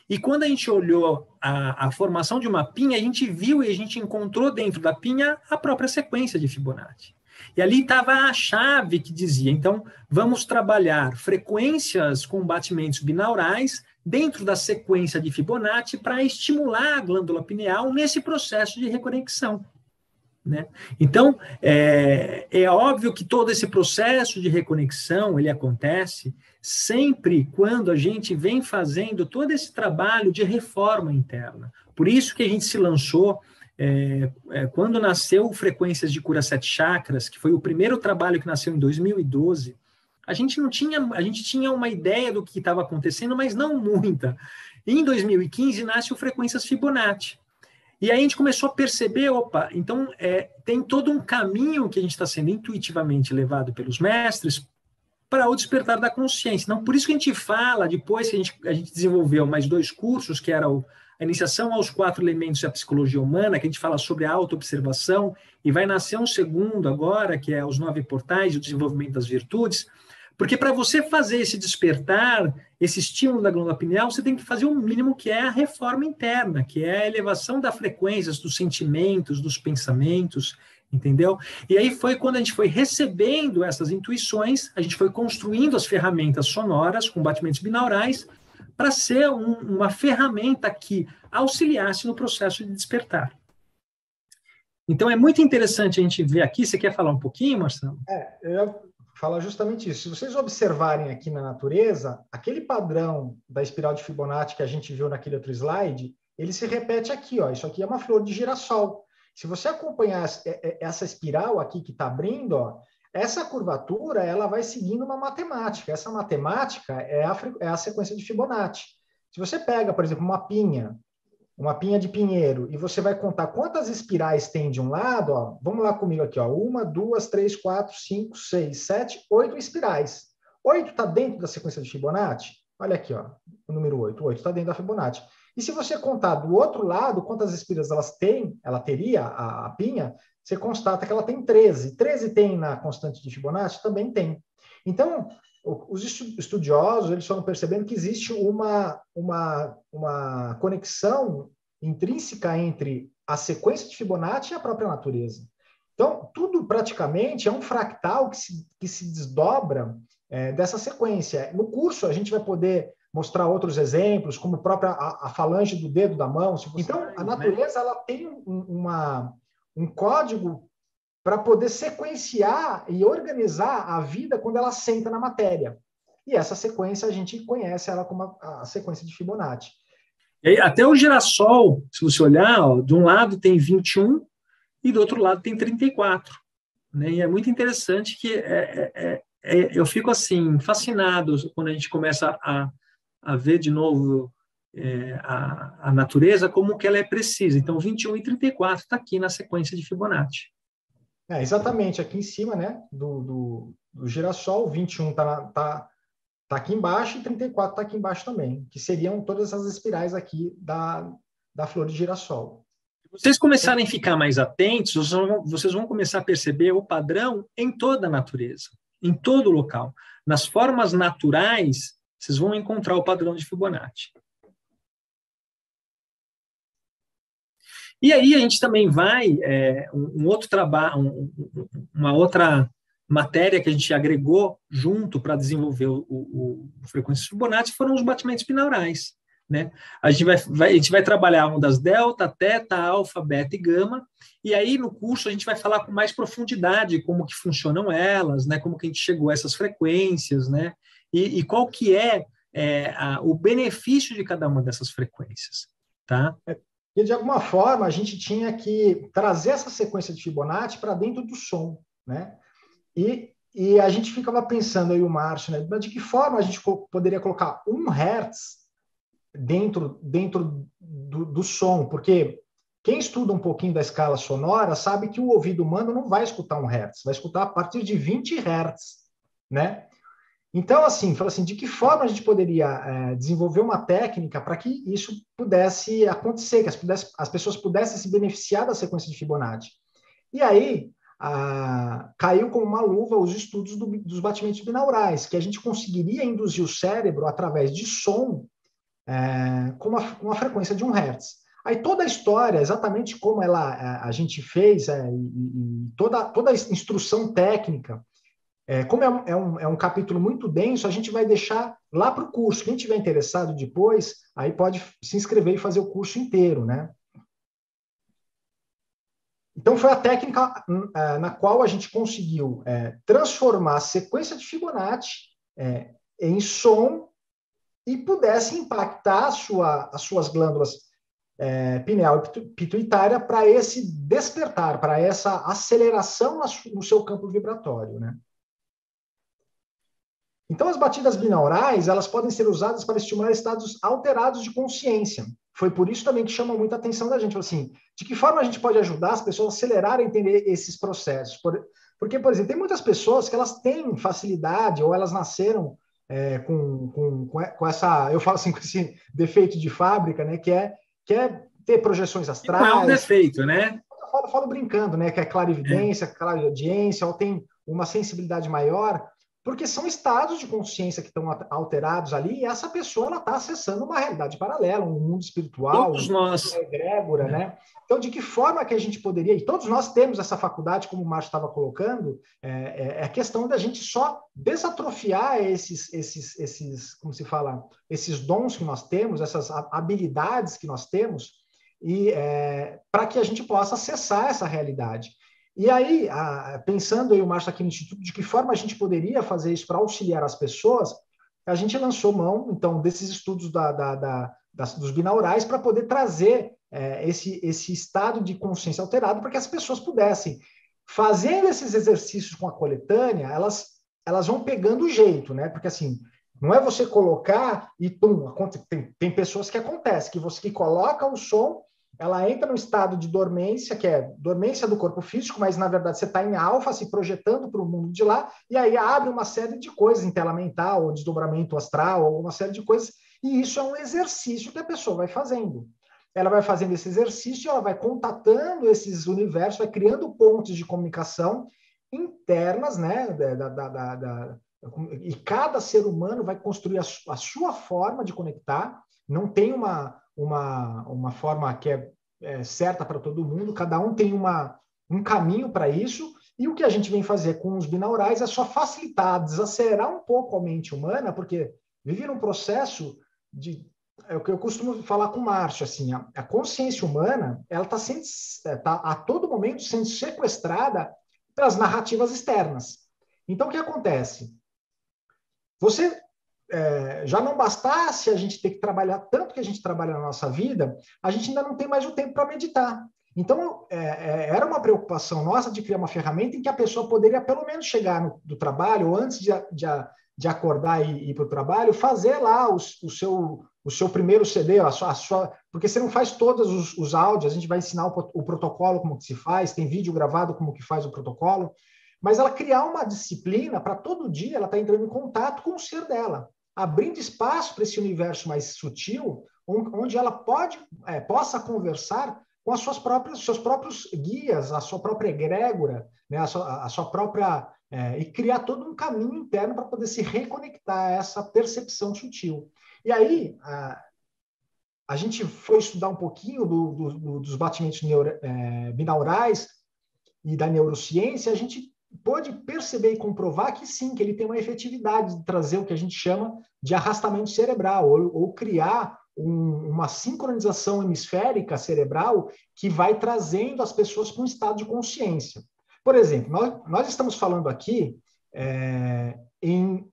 E quando a gente olhou a formação de uma pinha, a gente viu e a gente encontrou dentro da pinha a própria sequência de Fibonacci. E ali estava a chave que dizia, então, vamos trabalhar frequências com batimentos binaurais dentro da sequência de Fibonacci para estimular a glândula pineal nesse processo de reconexão. Né? Então, é óbvio que todo esse processo de reconexão, ele acontece sempre quando a gente vem fazendo todo esse trabalho de reforma interna. Por isso que a gente se lançou, quando nasceu Frequências de Cura 7 Chakras, que foi o primeiro trabalho que nasceu em 2012, a gente tinha uma ideia do que estava acontecendo, mas não muita. Em 2015, nasce o Frequências Fibonacci. E aí a gente começou a perceber, opa, então tem todo um caminho que a gente está sendo intuitivamente levado pelos mestres para o despertar da consciência. Então, por isso que a gente fala, depois que a gente desenvolveu mais 2 cursos, que era a iniciação aos 4 elementos da psicologia humana, que a gente fala sobre a autoobservação, e vai nascer um segundo agora, que é os 9 portais e o desenvolvimento das virtudes, porque para você fazer esse despertar, esse estímulo da glândula pineal, você tem que fazer o mínimo, que é a reforma interna, que é a elevação das frequências, dos sentimentos, dos pensamentos, entendeu? E aí foi quando a gente foi recebendo essas intuições, a gente foi construindo as ferramentas sonoras com batimentos binaurais para ser uma ferramenta que auxiliasse no processo de despertar. Então é muito interessante a gente ver aqui. Você quer falar um pouquinho, Marcelo? Eu fala justamente isso. Se vocês observarem aqui na natureza, aquele padrão da espiral de Fibonacci que a gente viu naquele outro slide, ele se repete aqui, ó. Isso aqui é uma flor de girassol. Se você acompanhar essa espiral aqui que está abrindo, ó, essa curvatura ela vai seguindo uma matemática. Essa matemática é a sequência de Fibonacci. Se você pega, por exemplo, uma pinha de pinheiro, e você vai contar quantas espirais tem de um lado, ó, vamos lá comigo aqui, ó, 1, 2, 3, 4, 5, 6, 7, 8 espirais. 8 está dentro da sequência de Fibonacci? Olha aqui, ó, o número 8. 8 está dentro da Fibonacci. E se você contar do outro lado quantas espirais ela teria, a pinha, você constata que ela tem 13. 13 tem na constante de Fibonacci? Também tem. Então, os estudiosos eles foram percebendo que existe uma conexão intrínseca entre a sequência de Fibonacci e a própria natureza. Então, tudo praticamente é um fractal que se desdobra dessa sequência. No curso, a gente vai poder mostrar outros exemplos, como a falange do dedo da mão. Então, a natureza ela tem um código para poder sequenciar e organizar a vida quando ela senta na matéria. E essa sequência a gente conhece ela como a sequência de Fibonacci. E aí, até o girassol, se você olhar, ó, de um lado tem 21 e do outro lado tem 34. Né? E é muito interessante que eu fico assim fascinado quando a gente começa a ver de novo a natureza, como que ela é precisa. Então, 21 e 34 está aqui na sequência de Fibonacci. Exatamente, aqui em cima, né, do girassol, 21 tá aqui embaixo e 34 está aqui embaixo também, que seriam todas as espirais aqui da flor de girassol. Se vocês começarem a ficar mais atentos, vocês vão começar a perceber o padrão em toda a natureza, em todo local. Nas formas naturais, vocês vão encontrar o padrão de Fibonacci. E aí a gente também vai, um outro trabalho, uma outra matéria que a gente agregou junto para desenvolver o Frequências Fibonacci foram os batimentos binaurais. Né? A gente vai trabalhar ondas delta, teta, alfa, beta e gama, e aí no curso a gente vai falar com mais profundidade como que funcionam elas, né? Como que a gente chegou a essas frequências, né? E qual que o benefício de cada uma dessas frequências. Tá? E, de alguma forma, a gente tinha que trazer essa sequência de Fibonacci para dentro do som, né? E a gente ficava pensando, aí o Márcio, né? De que forma a gente poderia colocar 1 Hz dentro do som? Porque quem estuda um pouquinho da escala sonora sabe que o ouvido humano não vai escutar 1 Hz, vai escutar a partir de 20 Hz, né? Então, assim, fala assim, de que forma a gente poderia desenvolver uma técnica para que isso pudesse acontecer, que as pessoas pudessem se beneficiar da sequência de Fibonacci? E aí, caiu como uma luva os estudos dos batimentos binaurais, que a gente conseguiria induzir o cérebro através de som com uma frequência de 1 Hz. Aí toda a história, exatamente como a gente fez, e toda a instrução técnica, como é um capítulo muito denso, a gente vai deixar lá para o curso. Quem tiver interessado depois, aí pode se inscrever e fazer o curso inteiro, né? Então, foi a técnica na qual a gente conseguiu transformar a sequência de Fibonacci em som e pudesse impactar as suas glândulas pineal e pituitária para esse despertar, para essa aceleração no seu campo vibratório, né? Então, as batidas binaurais, elas podem ser usadas para estimular estados alterados de consciência. Foi por isso também que chama muita atenção da gente. Assim, de que forma a gente pode ajudar as pessoas a acelerar a entender esses processos? Porque, por exemplo, tem muitas pessoas que elas têm facilidade ou elas nasceram com essa, eu falo assim, com esse defeito de fábrica, né? Que é ter projeções astrais. Não é um defeito, né? Eu falo brincando, né? Que é clarividência, clariaudiência, ou tem uma sensibilidade maior, porque são estados de consciência que estão alterados ali, e essa pessoa está acessando uma realidade paralela, um mundo espiritual, todos nós, uma egrégora, né? Então, de que forma que a gente poderia, e todos nós temos essa faculdade, como o Márcio estava colocando, é a questão da gente só desatrofiar esses, como se fala, esses dons que nós temos, essas habilidades que nós temos, e para que a gente possa acessar essa realidade. E aí, pensando eu e o Márcio aqui no Instituto, de que forma a gente poderia fazer isso para auxiliar as pessoas, a gente lançou mão, então, desses estudos dos binaurais para poder trazer esse estado de consciência alterado para que as pessoas pudessem, fazendo esses exercícios com a coletânea, elas vão pegando o jeito, né? Porque, assim, não é você colocar e, pum, tem pessoas que acontece, que você que coloca o som, ela entra no estado de dormência, que é dormência do corpo físico, mas, na verdade, você está em alfa, se projetando para o mundo de lá, e aí abre uma série de coisas em tela mental, ou desdobramento astral, ou uma série de coisas, e isso é um exercício que a pessoa vai fazendo. Ela vai fazendo esse exercício, ela vai contatando esses universos, vai criando pontos de comunicação internas, né, e cada ser humano vai construir a sua forma de conectar, não tem uma forma que é certa para todo mundo, cada um tem um caminho para isso, e o que a gente vem fazer com os binaurais é só facilitar, desacelerar um pouco a mente humana, porque vive num processo é o que eu costumo falar com o Márcio, assim, a consciência humana, ela está a todo momento sendo sequestrada pelas narrativas externas. Então, o que acontece? Já não bastasse a gente ter que trabalhar tanto que a gente trabalha na nossa vida, a gente ainda não tem mais o tempo para meditar. Então, era uma preocupação nossa de criar uma ferramenta em que a pessoa poderia, pelo menos, chegar do trabalho, ou antes de acordar e ir para o trabalho, fazer lá o seu primeiro CD, porque você não faz todos os áudios, a gente vai ensinar o protocolo, como que se faz, tem vídeo gravado como que faz o protocolo, mas ela criar uma disciplina para todo dia ela estar entrando em contato com o ser dela, abrindo espaço para esse universo mais sutil, onde ela possa conversar com seus próprios guias, a sua própria egrégora, né, a sua própria... e criar todo um caminho interno para poder se reconectar a essa percepção sutil. E aí, a gente foi estudar um pouquinho dos batimentos binaurais e da neurociência, a gente pôde perceber e comprovar que sim, que ele tem uma efetividade de trazer o que a gente chama de arrastamento cerebral, ou criar uma sincronização hemisférica cerebral que vai trazendo as pessoas para um estado de consciência. Por exemplo, nós estamos falando aqui,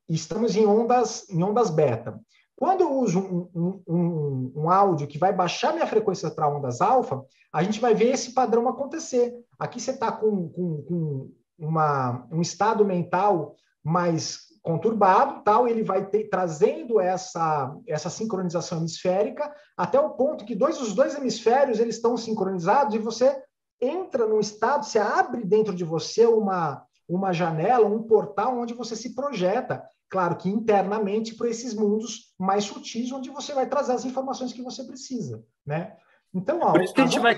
estamos em ondas beta. Quando eu uso um áudio que vai baixar minha frequência para ondas alfa, a gente vai ver esse padrão acontecer. Aqui você está com um estado mental mais conturbado, tal, ele vai trazendo essa sincronização hemisférica até o ponto que os dois hemisférios eles estão sincronizados e você entra num estado, você abre dentro de você uma janela, um portal onde você se projeta, claro que internamente para esses mundos mais sutis, onde você vai trazer as informações que você precisa, né? Então, por isso que a gente vai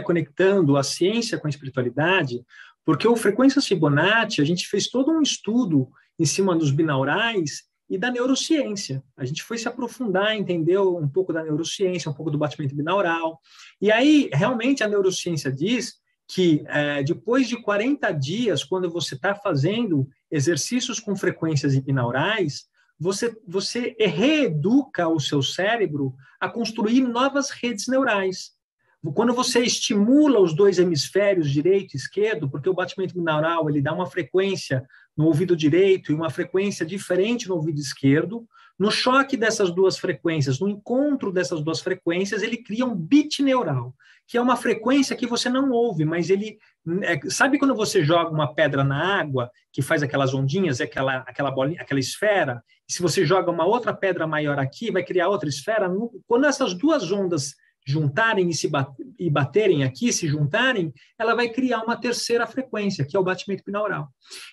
conectando a ciência com a espiritualidade, porque o Frequências Fibonacci, a gente fez todo um estudo em cima dos binaurais e da neurociência. A gente foi se aprofundar, entendeu um pouco da neurociência, um pouco do batimento binaural. E aí, realmente, a neurociência diz que depois de 40 dias, quando você está fazendo exercícios com frequências binaurais, você reeduca o seu cérebro a construir novas redes neurais. Quando você estimula os dois hemisférios, direito e esquerdo, porque o batimento binaural ele dá uma frequência no ouvido direito e uma frequência diferente no ouvido esquerdo, no choque dessas duas frequências, no encontro dessas duas frequências, ele cria um bit neural, que é uma frequência que você não ouve, mas ele... sabe quando você joga uma pedra na água, que faz aquelas ondinhas, aquela bolinha, aquela esfera, e se você joga uma outra pedra maior aqui, vai criar outra esfera? Quando essas duas ondas juntarem e baterem aqui, se juntarem, ela vai criar uma terceira frequência, que é o batimento binaural.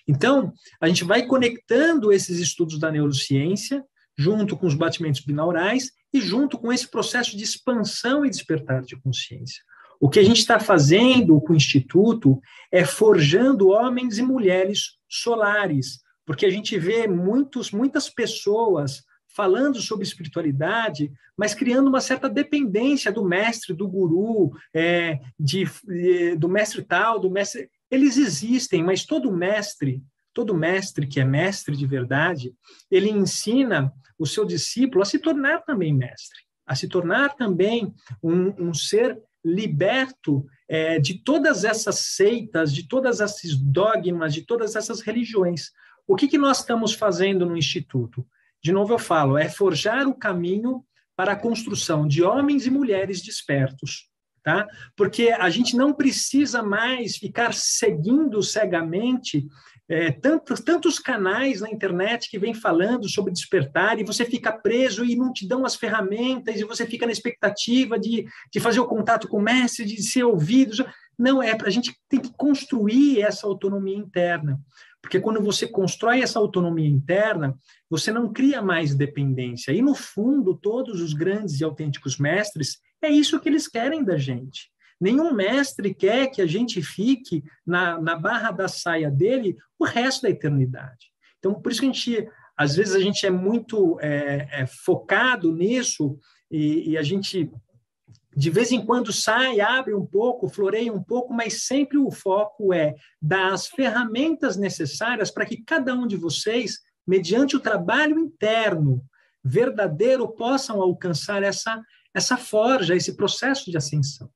Então, a gente vai conectando esses estudos da neurociência, junto com os batimentos binaurais e junto com esse processo de expansão e despertar de consciência. O que a gente está fazendo com o Instituto é forjando homens e mulheres solares, porque a gente vê muitas pessoas falando sobre espiritualidade, mas criando uma certa dependência do mestre, do guru, do mestre tal, do mestre... Eles existem, mas todo mestre que é mestre de verdade, ele ensina o seu discípulo a se tornar também mestre, a se tornar também um ser liberto de todas essas seitas, de todos esses dogmas, de todas essas religiões. O que nós estamos fazendo no Instituto? De novo eu falo, é forjar o caminho para a construção de homens e mulheres despertos, tá? Porque a gente não precisa mais ficar seguindo cegamente tantos canais na internet que vêm falando sobre despertar e você fica preso e não te dão as ferramentas e você fica na expectativa de fazer o contato com o mestre, de ser ouvido. Não, a gente tem que construir essa autonomia interna. Porque quando você constrói essa autonomia interna, você não cria mais dependência. E, no fundo, todos os grandes e autênticos mestres, é isso que eles querem da gente. Nenhum mestre quer que a gente fique na barra da saia dele o resto da eternidade. Então, por isso que às vezes a gente é muito focado nisso e a gente... De vez em quando sai, abre um pouco, floreia um pouco, mas sempre o foco é dar as ferramentas necessárias para que cada um de vocês, mediante o trabalho interno verdadeiro, possam alcançar essa forja, esse processo de ascensão.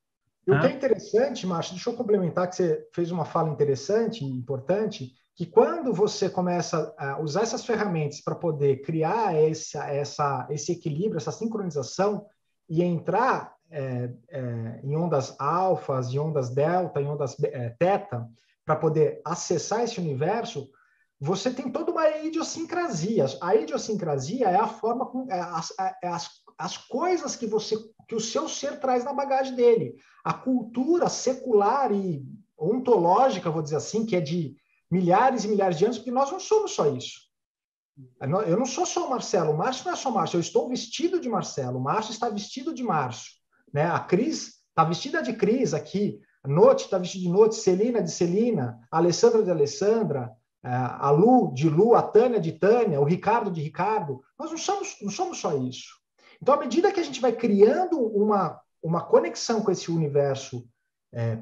Tá? O que é interessante, Márcio, deixa eu complementar que você fez uma fala interessante e importante, que quando você começa a usar essas ferramentas para poder criar esse equilíbrio, essa sincronização e entrar em ondas alfas, em ondas delta, em ondas teta, para poder acessar esse universo, você tem toda uma idiosincrasia. A idiosincrasia é a forma as coisas que o seu ser traz na bagagem dele. A cultura secular e ontológica, vou dizer assim, que é de milhares e milhares de anos, porque nós não somos só isso. Eu não sou só o Marcelo, o Márcio não é só o Márcio, eu estou vestido de Marcelo, o Márcio está vestido de Márcio. Né? A Cris está vestida de Cris aqui, a Note está vestida de Note, Celina de Celina, a Alessandra de Alessandra, a Lu de Lu, a Tânia de Tânia, o Ricardo de Ricardo. Nós não somos só isso. Então, à medida que a gente vai criando uma conexão com esse universo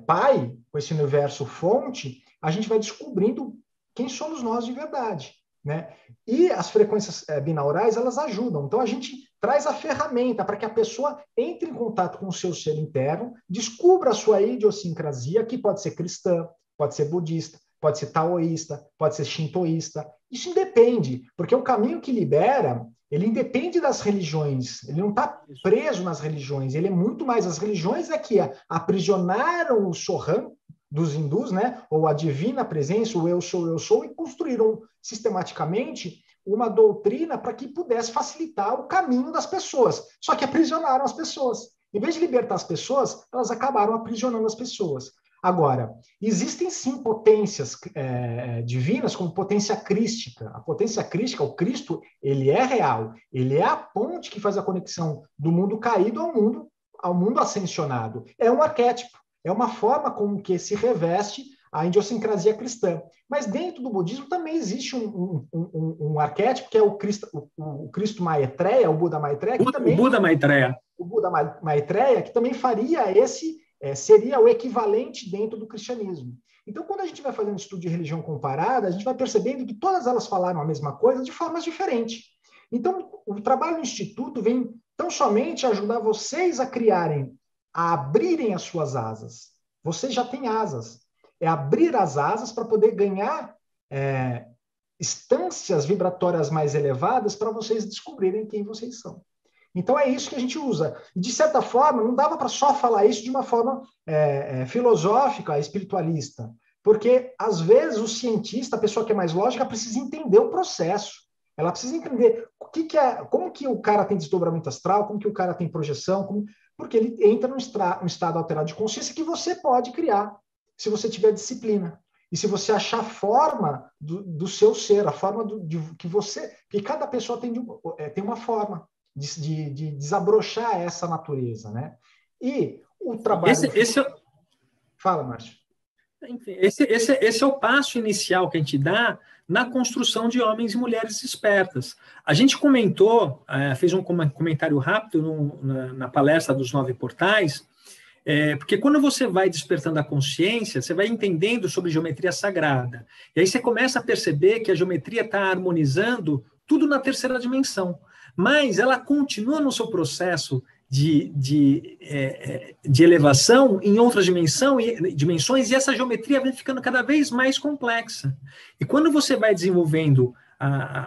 pai, com esse universo fonte, a gente vai descobrindo quem somos nós de verdade. Né? E as frequências binaurais, elas ajudam. Então, a gente traz a ferramenta para que a pessoa entre em contato com o seu ser interno, descubra a sua idiosincrasia, que pode ser cristã, pode ser budista, pode ser taoísta, pode ser shintoísta. Isso independe, porque o caminho que libera, ele independe das religiões, ele não está preso nas religiões, ele é muito mais... As religiões que aprisionaram o Soham dos hindus, né? Ou a divina presença, o eu sou, e construíram sistematicamente uma doutrina para que pudesse facilitar o caminho das pessoas. Só que aprisionaram as pessoas. Em vez de libertar as pessoas, elas acabaram aprisionando as pessoas. Agora, existem sim potências divinas, como potência crística. A potência crística, o Cristo, ele é real. Ele é a ponte que faz a conexão do mundo caído ao mundo ascensionado. É um arquétipo. É uma forma como que se reveste a idiosincrasia cristã. Mas dentro do budismo também existe um arquétipo, que é o Cristo Maitreya, o Buda Maitreya, que também... O Buda Maitreya. O Buda Maitreya, que também faria seria o equivalente dentro do cristianismo. Então, quando a gente vai fazendo estudo de religião comparada, a gente vai percebendo que todas elas falaram a mesma coisa de formas diferentes. Então, o trabalho do Instituto vem tão somente ajudar vocês a criarem, a abrirem as suas asas. Vocês já têm asas. É abrir as asas para poder ganhar instâncias vibratórias mais elevadas para vocês descobrirem quem vocês são. Então, é isso que a gente usa. E, de certa forma, não dava para só falar isso de uma forma filosófica, espiritualista. Porque, às vezes, o cientista, a pessoa que é mais lógica, precisa entender o processo. Ela precisa entender como que o cara tem desdobramento astral, como que o cara tem projeção, porque ele entra num estado alterado de consciência que você pode criar, se você tiver disciplina. E se você achar a forma do seu ser, a forma que cada pessoa tem uma forma de desabrochar essa natureza, né? E o trabalho... Fala, Márcio. Esse é o passo inicial que a gente dá na construção de homens e mulheres espertas. A gente comentou, fez um comentário rápido na palestra dos 9 portais, porque quando você vai despertando a consciência, você vai entendendo sobre geometria sagrada. E aí você começa a perceber que a geometria está harmonizando tudo na terceira dimensão. Mas ela continua no seu processo de elevação em outras dimensões, e essa geometria vem ficando cada vez mais complexa. E quando você vai desenvolvendo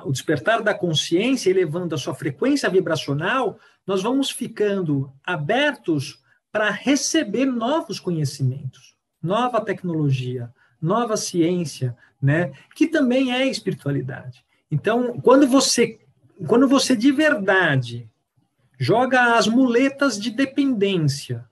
o despertar da consciência, elevando a sua frequência vibracional, nós vamos ficando abertos para receber novos conhecimentos, nova tecnologia, nova ciência, né, que também é espiritualidade. Então, quando você de verdade joga as muletas de dependência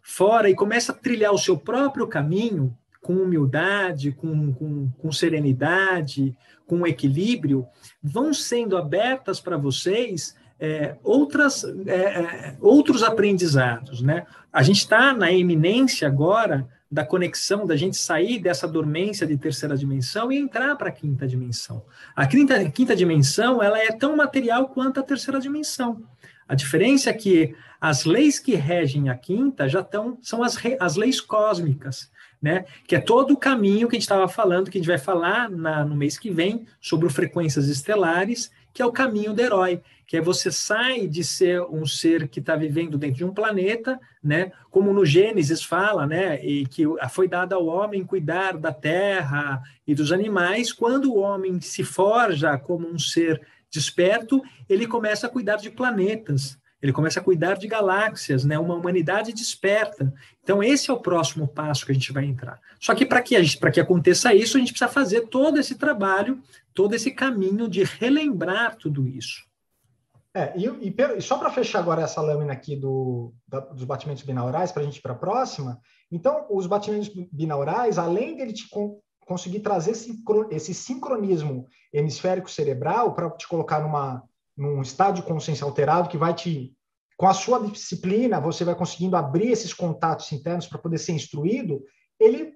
fora e começa a trilhar o seu próprio caminho com humildade, com serenidade, com equilíbrio, vão sendo abertas para vocês outros aprendizados, né? A gente está na iminência agora da conexão, da gente sair dessa dormência de terceira dimensão e entrar para a quinta dimensão. A quinta dimensão, ela é tão material quanto a terceira dimensão. A diferença é que as leis que regem a quinta são as leis cósmicas, né? Que é todo o caminho que a gente estava falando, que a gente vai falar no mês que vem, sobre frequências estelares, que é o caminho do herói, que é você sai de ser um ser que está vivendo dentro de um planeta, né, como no Gênesis fala, né, e que foi dado ao homem cuidar da terra e dos animais. Quando o homem se forja como um ser desperto, ele começa a cuidar de planetas, ele começa a cuidar de galáxias, né, uma humanidade desperta. Então, esse é o próximo passo que a gente vai entrar. Só que para que aconteça isso, a gente precisa fazer todo esse trabalho, todo esse caminho de relembrar tudo isso. E só para fechar agora essa lâmina aqui dos batimentos binaurais, para a gente ir para a próxima, então, os batimentos binaurais, além dele te conseguir trazer esse sincronismo hemisférico cerebral para te colocar num estado de consciência alterado que vai com a sua disciplina, você vai conseguindo abrir esses contatos internos para poder ser instruído, ele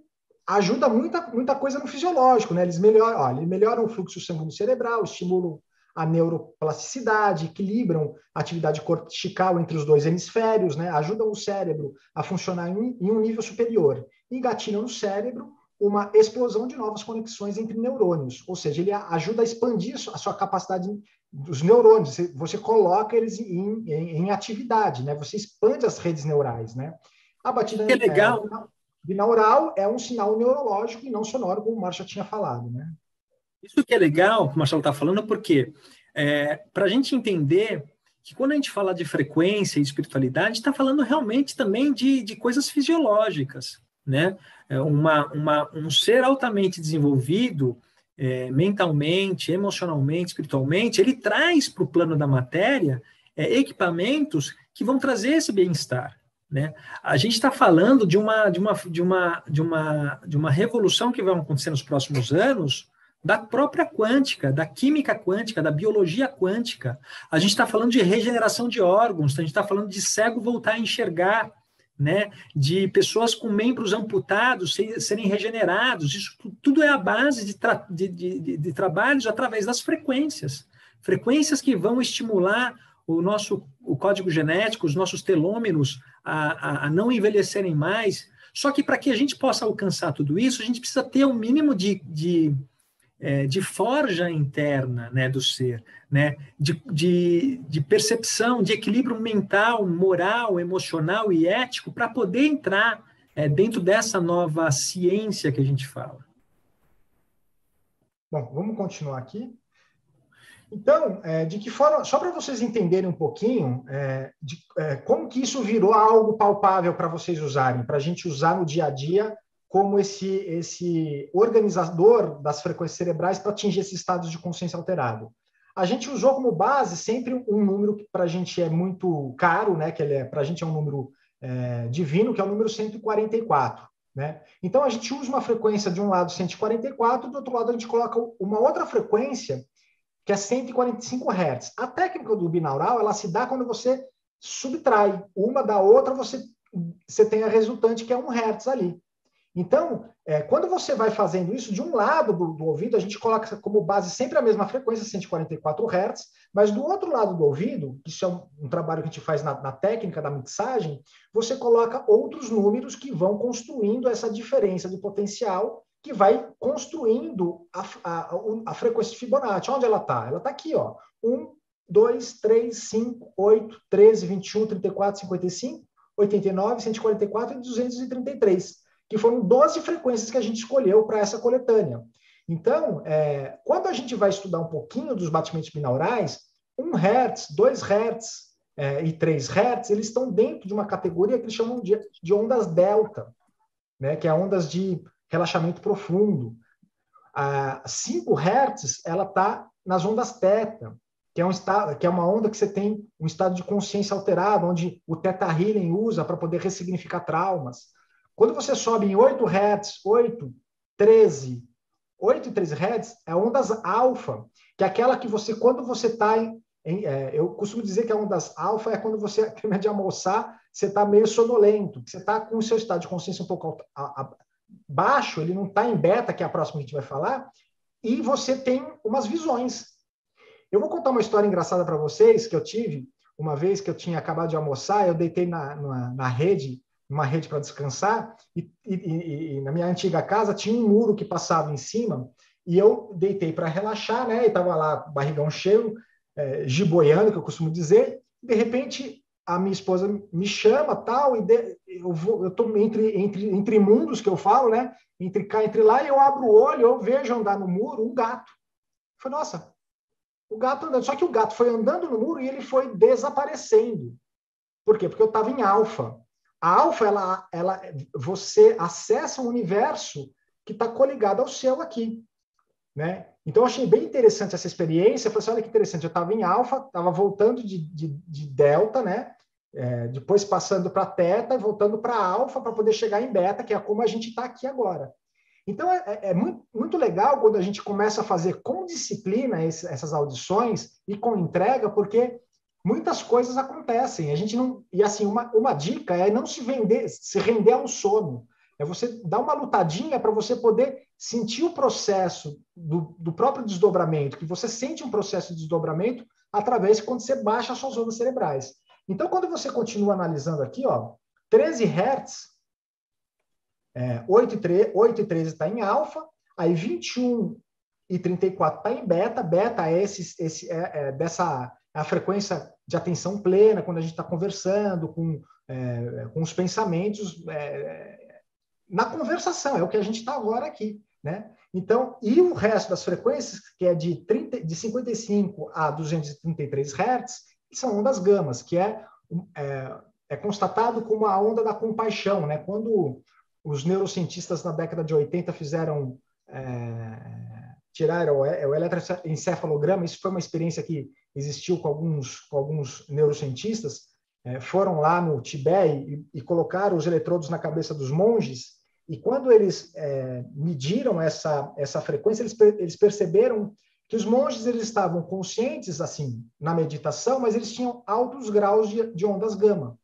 ajuda muita coisa no fisiológico, né? Eles melhoram o fluxo sanguíneo cerebral, estimulam a neuroplasticidade, equilibram a atividade cortical entre os dois hemisférios, né? Ajudam o cérebro a funcionar em um nível superior. E gatilham no cérebro uma explosão de novas conexões entre neurônios, ou seja, ele ajuda a expandir a sua capacidade dos neurônios, você coloca eles em atividade, né? Você expande as redes neurais, né? A batida binaural é um sinal neurológico e não sonoro, como o Marshall tinha falado, né? Isso que é legal, que o Marcelo está falando, porque para a gente entender que quando a gente fala de frequência e espiritualidade, a gente está falando realmente também de coisas fisiológicas, né? Um ser altamente desenvolvido, mentalmente, emocionalmente, espiritualmente, ele traz para o plano da matéria equipamentos que vão trazer esse bem-estar, né? A gente está falando de uma revolução que vai acontecer nos próximos anos, da própria quântica, da química quântica, da biologia quântica. A gente está falando de regeneração de órgãos, a gente está falando de cego voltar a enxergar, né, de pessoas com membros amputados serem regenerados. Isso tudo é a base de trabalhos através das frequências. Frequências que vão estimular o código genético, os nossos telômeros a não envelhecerem mais. Só que para que a gente possa alcançar tudo isso, a gente precisa ter um mínimo de forja interna, né, do ser, né, de percepção, de equilíbrio mental, moral, emocional e ético para poder entrar dentro dessa nova ciência que a gente fala. Bom, vamos continuar aqui. Então, de que forma, só para vocês entenderem um pouquinho como que isso virou algo palpável para vocês usarem, para a gente usar no dia a dia como esse organizador das frequências cerebrais para atingir esses estados de consciência alterado. A gente usou como base sempre um número que para a gente é muito caro, né, que para a gente é um número divino, que é o número 144. Né? Então, a gente usa uma frequência de um lado 144, do outro lado a gente coloca uma outra frequência que é 145 Hz. A técnica do binaural, ela se dá quando você subtrai uma da outra, você tem a resultante que é 1 Hz ali. Então, quando você vai fazendo isso, de um lado do ouvido, a gente coloca como base sempre a mesma frequência, 144 Hz, mas do outro lado do ouvido, isso é um trabalho que a gente faz na técnica da mixagem, você coloca outros números que vão construindo essa diferença de potencial, que vai construindo a frequência de Fibonacci. Onde ela está? Ela está aqui, ó. 1, 2, 3, 5, 8, 13, 21, 34, 55, 89, 144 e 233. Que foram 12 frequências que a gente escolheu para essa coletânea. Então, quando a gente vai estudar um pouquinho dos batimentos binaurais, 1 Hz, 2 Hz e 3 Hz, eles estão dentro de uma categoria que eles chamam de ondas delta, né, que é ondas de relaxamento profundo. 5 Hz, ela está nas ondas θ, que é uma onda que você tem um estado de consciência alterado, onde o Theta Healing usa para poder ressignificar traumas. Quando você sobe em 8 Hz, 8, 13, 8 e 13 Hz, é ondas alfa, que é aquela que você, quando você está eu costumo dizer que a ondas alfa é quando você, termina de almoçar, você está meio sonolento, você está com o seu estado de consciência um pouco baixo, ele não está em beta, que é a próxima que a gente vai falar, e você tem umas visões. Eu vou contar uma história engraçada para vocês, que eu tive, uma vez que eu tinha acabado de almoçar, eu deitei na rede, uma rede para descansar, e na minha antiga casa tinha um muro que passava em cima, e eu deitei para relaxar, né? E estava lá, barrigão cheio, giboiando, que eu costumo dizer. De repente, a minha esposa me chama, tal, e eu estou entre mundos, que eu falo, né? Entre cá, entre lá, e eu abro o olho, eu vejo andar no muro um gato. Eu falei, nossa, o gato andando. Só que o gato foi andando no muro e ele foi desaparecendo. Por quê? Porque eu estava em alfa. A alfa, você acessa um universo que está coligado ao seu aqui, né? Então, eu achei bem interessante essa experiência. Eu falei assim, olha que interessante, eu estava em alfa, estava voltando de delta, né? Depois passando para teta e voltando para alfa para poder chegar em beta, que é como a gente está aqui agora. Então, é muito, muito legal quando a gente começa a fazer com disciplina essas audições e com entrega, porque muitas coisas acontecem. A gente não, e assim, uma dica é não se render ao sono. É você dar uma lutadinha para você poder sentir o processo do próprio desdobramento, que você sente um processo de desdobramento através de quando você baixa as suas ondas cerebrais. Então, quando você continua analisando aqui, ó, 13 Hz, 8 e 13 está em alfa, aí 21 e 34 está em beta. Beta é a frequência de atenção plena, quando a gente está conversando com os pensamentos, na conversação, é o que a gente está agora aqui, né? Então, e o resto das frequências, que é de 55 a 233 Hz, são ondas gamas, que é constatado como a onda da compaixão, né? Quando os neurocientistas na década de 80 tiraram o eletroencefalograma, isso foi uma experiência que existiu com alguns neurocientistas, foram lá no Tibete e colocaram os eletrodos na cabeça dos monges, e quando eles mediram essa frequência, eles perceberam que os monges eles estavam conscientes assim na meditação, mas eles tinham altos graus de ondas gama.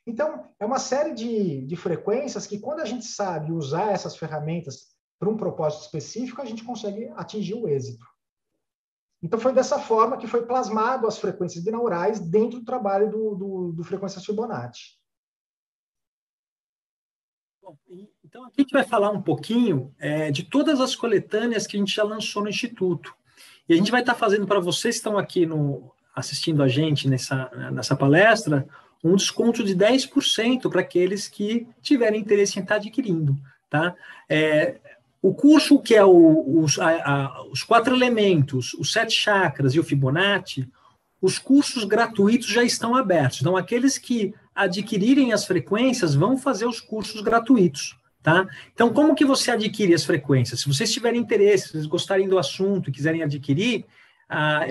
Então, é uma série de frequências que, quando a gente sabe usar essas ferramentas para um propósito específico, a gente consegue atingir o êxito. Então, foi dessa forma que foi plasmado as frequências binaurais dentro do trabalho do Frequências Fibonacci. Bom, então, aqui a gente vai falar um pouquinho de todas as coletâneas que a gente já lançou no Instituto. E a gente vai estar fazendo para vocês que estão aqui assistindo a gente nessa palestra, um desconto de 10% para aqueles que tiverem interesse em estar adquirindo. Tá? O curso que é os 4 elementos, os 7 chakras e o Fibonacci, os cursos gratuitos já estão abertos. Então, aqueles que adquirirem as frequências vão fazer os cursos gratuitos. Tá? Então, como que você adquire as frequências? Se vocês tiverem interesse, se vocês gostarem do assunto e quiserem adquirir,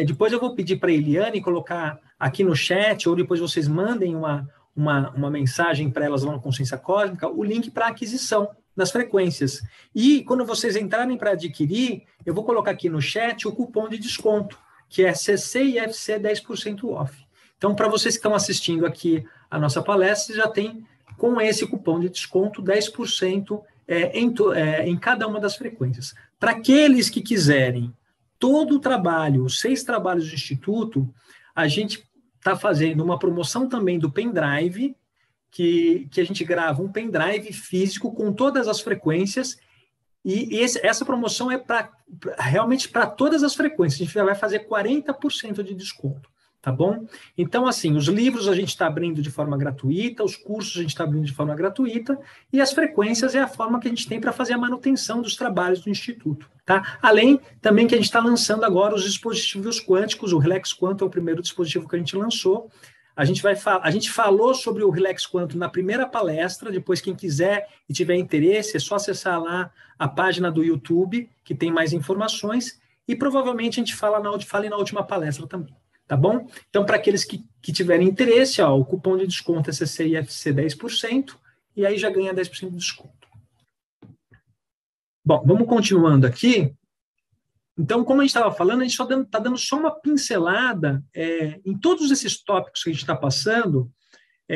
depois eu vou pedir para a Eliane colocar aqui no chat, ou depois vocês mandem uma mensagem para elas lá no Consciência Cósmica, o link para aquisição das frequências. E quando vocês entrarem para adquirir, eu vou colocar aqui no chat o cupom de desconto, que é CCIFC 10% off. Então, para vocês que estão assistindo aqui a nossa palestra, já tem, com esse cupom de desconto, 10% em cada uma das frequências. Para aqueles que quiserem todo o trabalho, os 6 trabalhos do Instituto, a gente está fazendo uma promoção também do pendrive, que a gente grava um pendrive físico com todas as frequências, e essa promoção é realmente para todas as frequências. A gente vai fazer 40% de desconto. Tá bom? Então, assim, os livros a gente está abrindo de forma gratuita, os cursos a gente está abrindo de forma gratuita, e as frequências é a forma que a gente tem para fazer a manutenção dos trabalhos do Instituto. Tá? Além também que a gente está lançando agora os dispositivos quânticos, o Relax Quantum é o primeiro dispositivo que a gente lançou. A gente falou sobre o Relax Quantum na primeira palestra, depois quem quiser e tiver interesse, é só acessar lá a página do YouTube, que tem mais informações, e provavelmente a gente fale na última palestra também. Tá bom? Então, para aqueles que tiverem interesse, o cupom de desconto é CCIFC 10%, e aí já ganha 10% de desconto. Bom, vamos continuando aqui. Então, como a gente estava falando, a gente está dando só uma pincelada em todos esses tópicos que a gente está passando.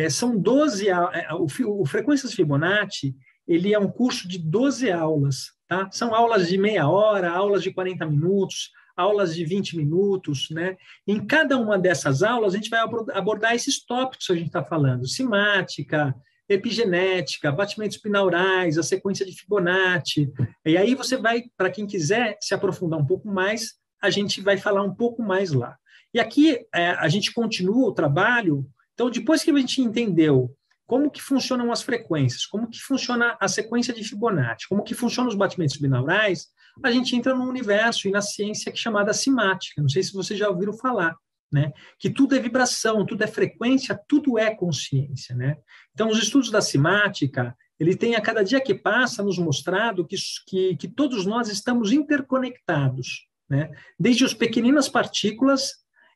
São 12 o Frequências Fibonacci, ele é um curso de 12 aulas. Tá? São aulas de meia hora, aulas de 40 minutos, aulas de 20 minutos, né? Em cada uma dessas aulas, a gente vai abordar esses tópicos que a gente está falando, simática, epigenética, batimentos binaurais, a sequência de Fibonacci, e aí você vai, para quem quiser se aprofundar um pouco mais, a gente vai falar um pouco mais lá. E aqui a gente continua o trabalho, então depois que a gente entendeu como que funcionam as frequências, como que funciona a sequência de Fibonacci, como que funcionam os batimentos binaurais, a gente entra no universo e na ciência chamada simática. Não sei se vocês já ouviram falar, né? Que tudo é vibração, tudo é frequência, tudo é consciência, né? Então, os estudos da simática, ele tem a cada dia que passa nos mostrado que todos nós estamos interconectados, né? Desde as pequeninas partículas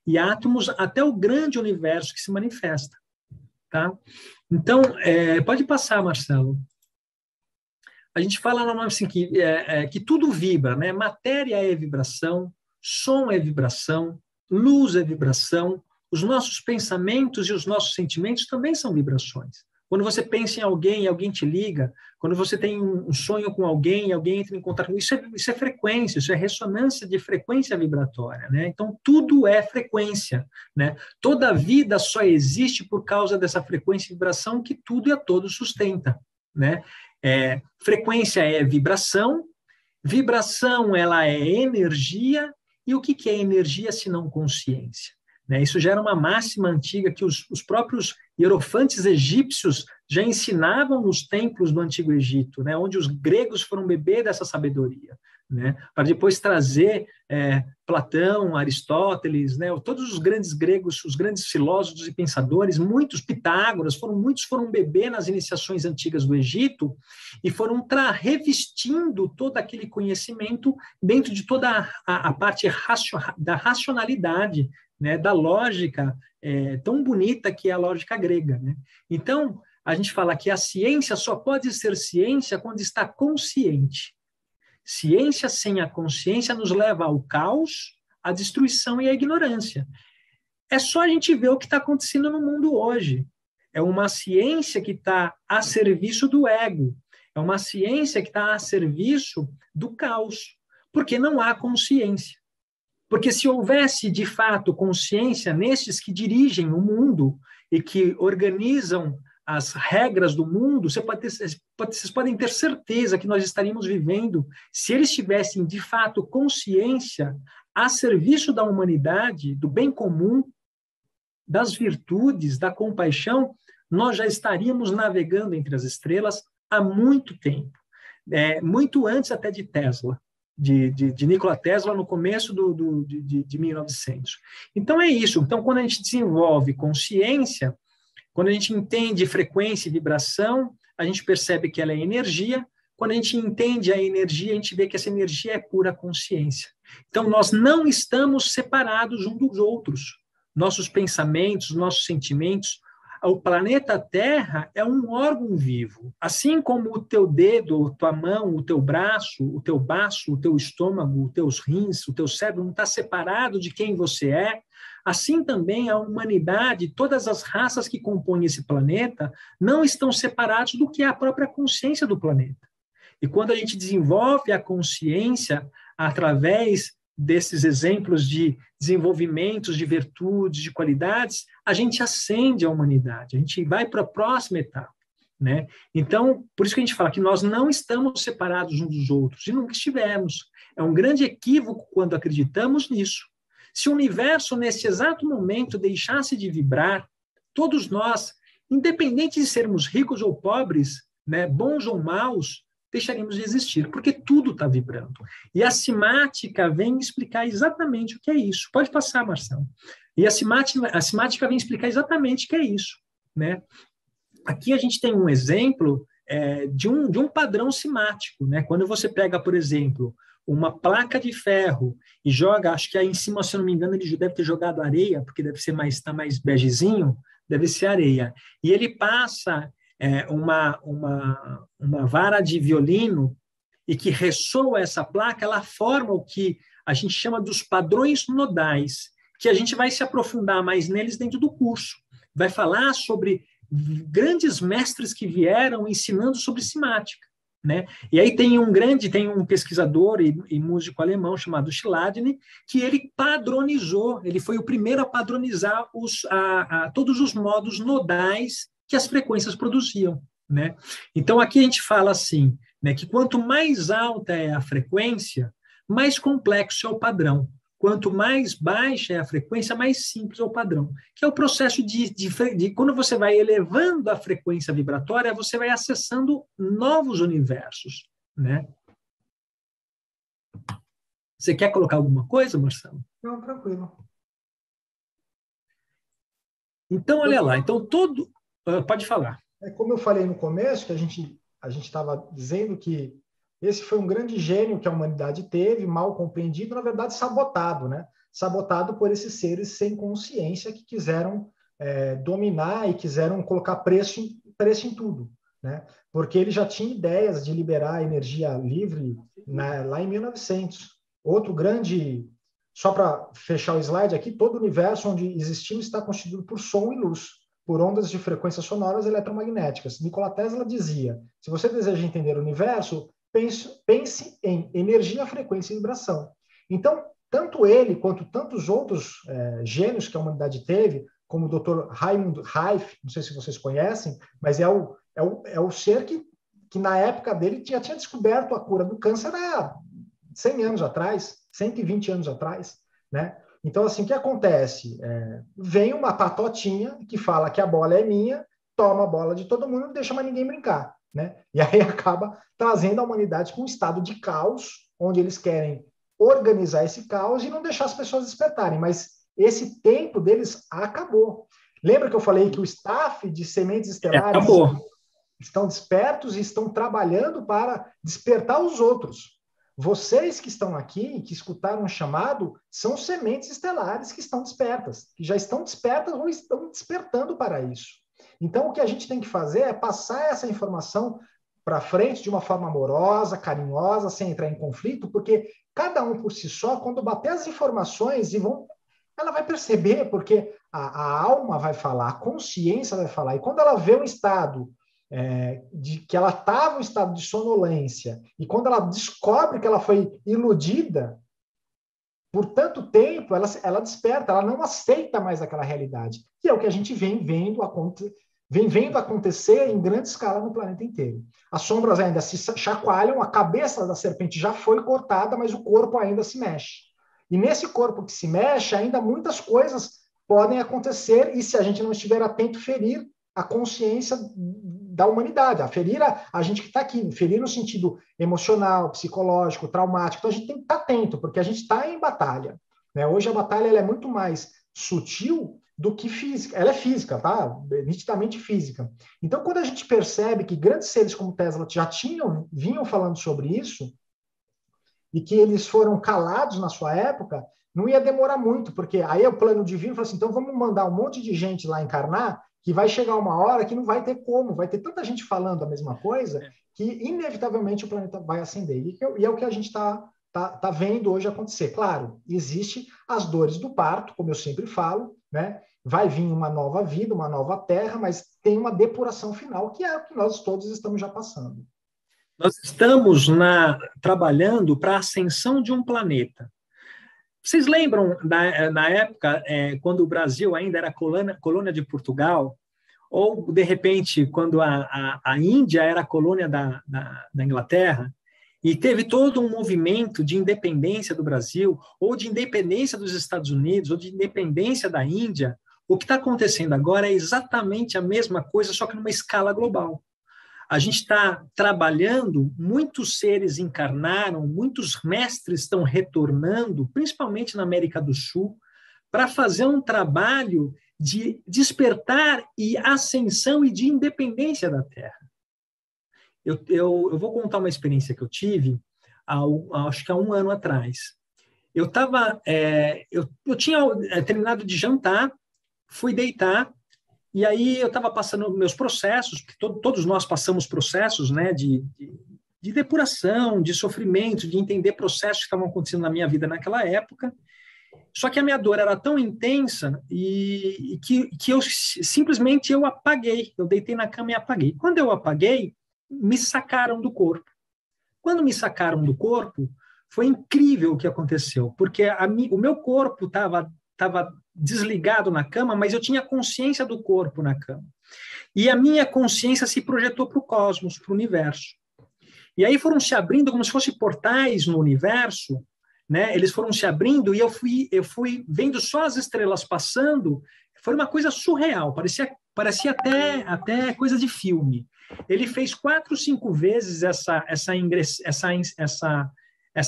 e átomos até o grande universo que se manifesta, tá? Então, pode passar, Marcelo. A gente fala assim, que tudo vibra, né? Matéria é vibração, som é vibração, luz é vibração, os nossos pensamentos e os nossos sentimentos também são vibrações. Quando você pensa em alguém e alguém te liga, quando você tem um sonho com alguém e alguém entra em contato com isso é frequência, isso é ressonância de frequência vibratória, né? Então, tudo é frequência, né? Toda a vida só existe por causa dessa frequência e vibração que tudo e a todos sustenta, né? Frequência é vibração, vibração ela é energia, e o que é energia se não consciência? Né? Isso já era uma máxima antiga que os próprios hierofantes egípcios já ensinavam nos templos do Antigo Egito, né? Onde os gregos foram beber dessa sabedoria, né? Para depois trazer Platão, Aristóteles, né? Todos os grandes gregos, os grandes filósofos e pensadores, muitos foram beber nas iniciações antigas do Egito e foram revestindo todo aquele conhecimento dentro de toda a parte da racionalidade, né? Da lógica tão bonita que é a lógica grega, né? Então, a gente fala que a ciência só pode ser ciência quando está consciente. Ciência sem a consciência nos leva ao caos, à destruição e à ignorância. É só a gente ver o que está acontecendo no mundo hoje. é uma ciência que está a serviço do ego, é uma ciência que está a serviço do caos, porque não há consciência. Porque se houvesse, de fato, consciência nestes que dirigem o mundo e que organizam as regras do mundo, vocês podem ter certeza que nós estaríamos vivendo, se eles tivessem, de fato, consciência a serviço da humanidade, do bem comum, das virtudes, da compaixão, nós já estaríamos navegando entre as estrelas há muito tempo, muito antes até de Tesla. De Nikola Tesla no começo de 1900. Então, é isso. Então, quando a gente desenvolve consciência, quando a gente entende frequência e vibração, a gente percebe que ela é energia. Quando a gente entende a energia, a gente vê que essa energia é pura consciência. Então, nós não estamos separados uns dos outros. Nossos pensamentos, nossos sentimentos, o planeta Terra é um órgão vivo. Assim como o teu dedo, tua mão, o teu braço, o teu baço, o teu estômago, os teus rins, o teu cérebro não está separado de quem você é, assim também a humanidade, todas as raças que compõem esse planeta, não estão separados do que é a própria consciência do planeta. E quando a gente desenvolve a consciência através desses exemplos de desenvolvimentos de virtudes, de qualidades, a gente acende a humanidade, a gente vai para a próxima etapa, né? Então, por isso que a gente fala que nós não estamos separados uns dos outros, e nunca estivemos. É um grande equívoco quando acreditamos nisso. Se o universo, nesse exato momento, deixasse de vibrar, todos nós, independente de sermos ricos ou pobres, né, bons ou maus, deixaríamos de existir, porque tudo está vibrando. E a simática vem explicar exatamente o que é isso. Pode passar, Marcelo. E a simática vem explicar exatamente o que é isso, né? Aqui a gente tem um exemplo de um padrão simático, né? Quando você pega, por exemplo, uma placa de ferro e joga, acho que aí em cima, se eu não me engano, ele deve ter jogado areia, porque deve ser tá mais begezinho, deve ser areia. E ele passa uma vara de violino e que ressoa essa placa, ela forma o que a gente chama dos padrões nodais, que a gente vai se aprofundar mais neles dentro do curso. Vai falar sobre grandes mestres que vieram ensinando sobre simática, né? E aí tem um pesquisador e músico alemão chamado Schladny, que ele padronizou, ele foi o primeiro a padronizar todos os modos nodais que as frequências produziam, né? Então, aqui a gente fala assim, né, que quanto mais alta é a frequência, mais complexo é o padrão. Quanto mais baixa é a frequência, mais simples é o padrão. Que é o processo de quando você vai elevando a frequência vibratória, você vai acessando novos universos, né? Você quer colocar alguma coisa, Marcelo? Não, tranquilo. Então, olha lá. Então, pode falar. Como eu falei no começo, que a gente estava dizendo que esse foi um grande gênio que a humanidade teve, mal compreendido, na verdade sabotado, né? Sabotado por esses seres sem consciência que quiseram dominar e quiseram colocar preço em tudo, né? Porque ele já tinha ideias de liberar energia livre lá em 1900. Outro grande, só para fechar o slide aqui, todo o universo onde existimos está constituído por som e luz, por ondas de frequências sonoras eletromagnéticas. Nikola Tesla dizia, se você deseja entender o universo, pense em energia, frequência e vibração. Então, tanto ele quanto tantos outros gênios que a humanidade teve, como o Dr. Raymond Reif, não sei se vocês conhecem, mas é o ser que na época dele já tinha descoberto a cura do câncer há 100 anos atrás, 120 anos atrás, né? Então, assim, o que acontece? Vem uma patotinha que fala que a bola é minha, toma a bola de todo mundo e não deixa mais ninguém brincar, né? E aí acaba trazendo a humanidade para um estado de caos, onde eles querem organizar esse caos e não deixar as pessoas despertarem. Mas esse tempo deles acabou. Lembra que eu falei que o staff de Sementes Estelares estão despertos e estão trabalhando para despertar os outros. Vocês que estão aqui, que escutaram o chamado, são sementes estelares que estão despertas, que já estão despertas ou estão despertando para isso. Então, o que a gente tem que fazer é passar essa informação para frente de uma forma amorosa, carinhosa, sem entrar em conflito, porque cada um por si só, quando bater as informações, ela vai perceber, porque a alma vai falar, a consciência vai falar. E quando ela vê um estado de que ela estava em estado de sonolência, e quando ela descobre que ela foi iludida por tanto tempo, ela desperta, ela não aceita mais aquela realidade, que é o que a gente vem vendo acontecer em grande escala no planeta inteiro. As sombras ainda se chacoalham, a cabeça da serpente já foi cortada, mas o corpo ainda se mexe. E nesse corpo que se mexe, ainda muitas coisas podem acontecer, e se a gente não estiver atento, ferir a consciência da humanidade, ferir a gente que está aqui, ferir no sentido emocional, psicológico, traumático. Então a gente tem que estar atento, porque a gente está em batalha, né? Hoje a batalha ela é muito mais sutil do que física. Ela é física, tá? Nitidamente física. Então, quando a gente percebe que grandes seres como Tesla já vinham falando sobre isso, e que eles foram calados na sua época, não ia demorar muito, porque aí o plano divino falou assim, então vamos mandar um monte de gente lá encarnar, que vai chegar uma hora que não vai ter como, vai ter tanta gente falando a mesma coisa, que inevitavelmente o planeta vai acender. E é o que a gente está vendo hoje acontecer. Claro, existe as dores do parto, como eu sempre falo, né? Vai vir uma nova vida, uma nova terra, mas tem uma depuração final, que é o que nós todos estamos já passando. Nós estamos trabalhando para a ascensão de um planeta. Vocês lembram, na época, quando o Brasil ainda era colônia de Portugal, ou, de repente, quando a Índia era colônia da Inglaterra, e teve todo um movimento de independência do Brasil, ou de independência dos Estados Unidos, ou de independência da Índia, o que está acontecendo agora é exatamente a mesma coisa, só que numa escala global. A gente está trabalhando, muitos seres encarnaram, muitos mestres estão retornando, principalmente na América do Sul, para fazer um trabalho de despertar e ascensão e de independência da Terra. Eu vou contar uma experiência que eu tive, acho que há 1 ano atrás. Eu tinha terminado de jantar, fui deitar, e aí eu estava passando meus processos, porque todos nós passamos processos, né, de depuração, de sofrimento, de entender processos que estavam acontecendo na minha vida naquela época. Só que a minha dor era tão intensa e que eu simplesmente apaguei. Eu deitei na cama e apaguei. Quando eu apaguei, me sacaram do corpo. Quando me sacaram do corpo, foi incrível o que aconteceu, porque o meu corpo estava desligado na cama, mas eu tinha consciência do corpo na cama. E a minha consciência se projetou para o cosmos, para o universo. E aí foram se abrindo como se fossem portais no universo, né? Eles foram se abrindo e eu fui vendo só as estrelas passando. Foi uma coisa surreal, parecia até coisa de filme. Ele fez 4, 5 vezes essa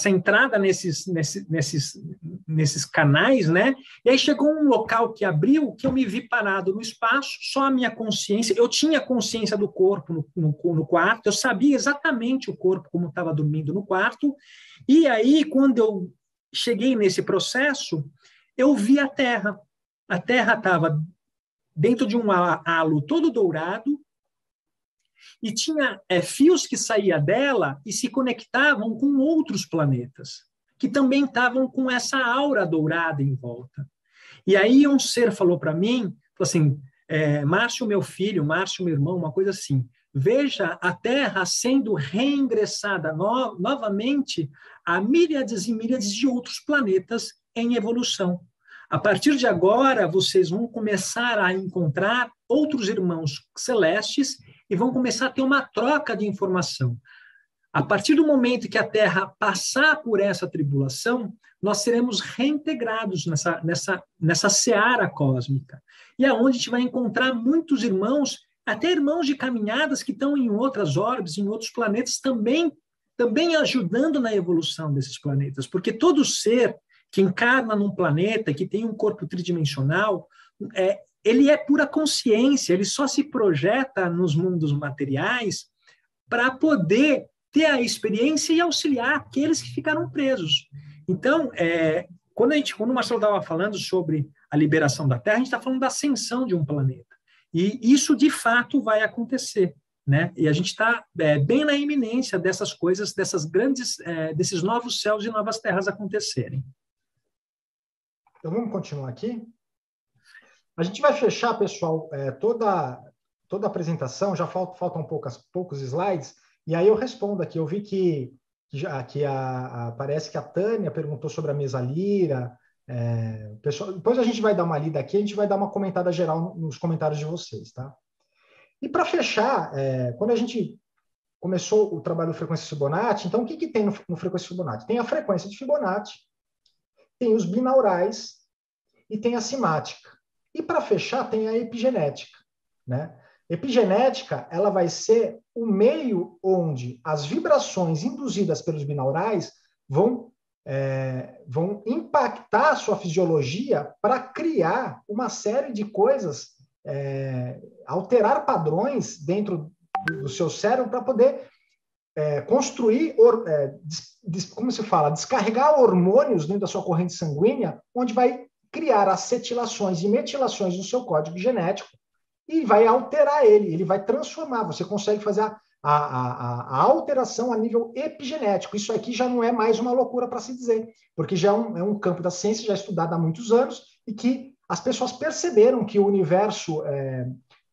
entrada nesses canais, né? E aí chegou um local que abriu, que eu me vi parado no espaço, só a minha consciência. Eu tinha consciência do corpo no quarto, eu sabia exatamente o corpo como estava dormindo no quarto. E aí, quando eu cheguei nesse processo, eu vi a Terra. A Terra estava dentro de um halo todo dourado, e tinha fios que saíam dela e se conectavam com outros planetas, que também estavam com essa aura dourada em volta. E aí um ser falou para mim, falou assim, Márcio, meu filho, Márcio, meu irmão, uma coisa assim, veja a Terra sendo reingressada novamente a míriades e míriades de outros planetas em evolução. A partir de agora, vocês vão começar a encontrar outros irmãos celestes e vão começar a ter uma troca de informação. A partir do momento que a Terra passar por essa tribulação, nós seremos reintegrados nessa seara cósmica. E é onde a gente vai encontrar muitos irmãos, até irmãos de caminhadas que estão em outras órbitas, em outros planetas, também ajudando na evolução desses planetas. Porque todo ser que encarna num planeta, que tem um corpo tridimensional, ele é pura consciência, ele só se projeta nos mundos materiais para poder ter a experiência e auxiliar aqueles que ficaram presos. Então, quando o Marcelo estava falando sobre a liberação da Terra, a gente está falando da ascensão de um planeta. E isso, de fato, vai acontecer, né? E a gente está bem na iminência dessas coisas, desses novos céus e novas terras acontecerem. Então, vamos continuar aqui? A gente vai fechar, pessoal, toda a apresentação, já faltam poucos slides, e aí eu respondo aqui. Eu vi que parece que a Tânia perguntou sobre a mesa Lira. Pessoal, depois a gente vai dar uma lida aqui, a gente vai dar uma comentada geral nos comentários de vocês, tá? E para fechar, quando a gente começou o trabalho do frequência Fibonacci, então o que tem no frequência Fibonacci? Tem a frequência de Fibonacci, tem os binaurais e tem a simática. E para fechar, tem a epigenética, né? Epigenética, ela vai ser o meio onde as vibrações induzidas pelos binaurais vão impactar a sua fisiologia para criar uma série de coisas, alterar padrões dentro do seu cérebro para poder construir, como se fala, descarregar hormônios dentro da sua corrente sanguínea, onde vai criar acetilações e metilações no seu código genético e vai alterar ele vai transformar. Você consegue fazer a alteração a nível epigenético. Isso aqui já não é mais uma loucura para se dizer, porque já é um campo da ciência já estudado há muitos anos e que as pessoas perceberam que o universo,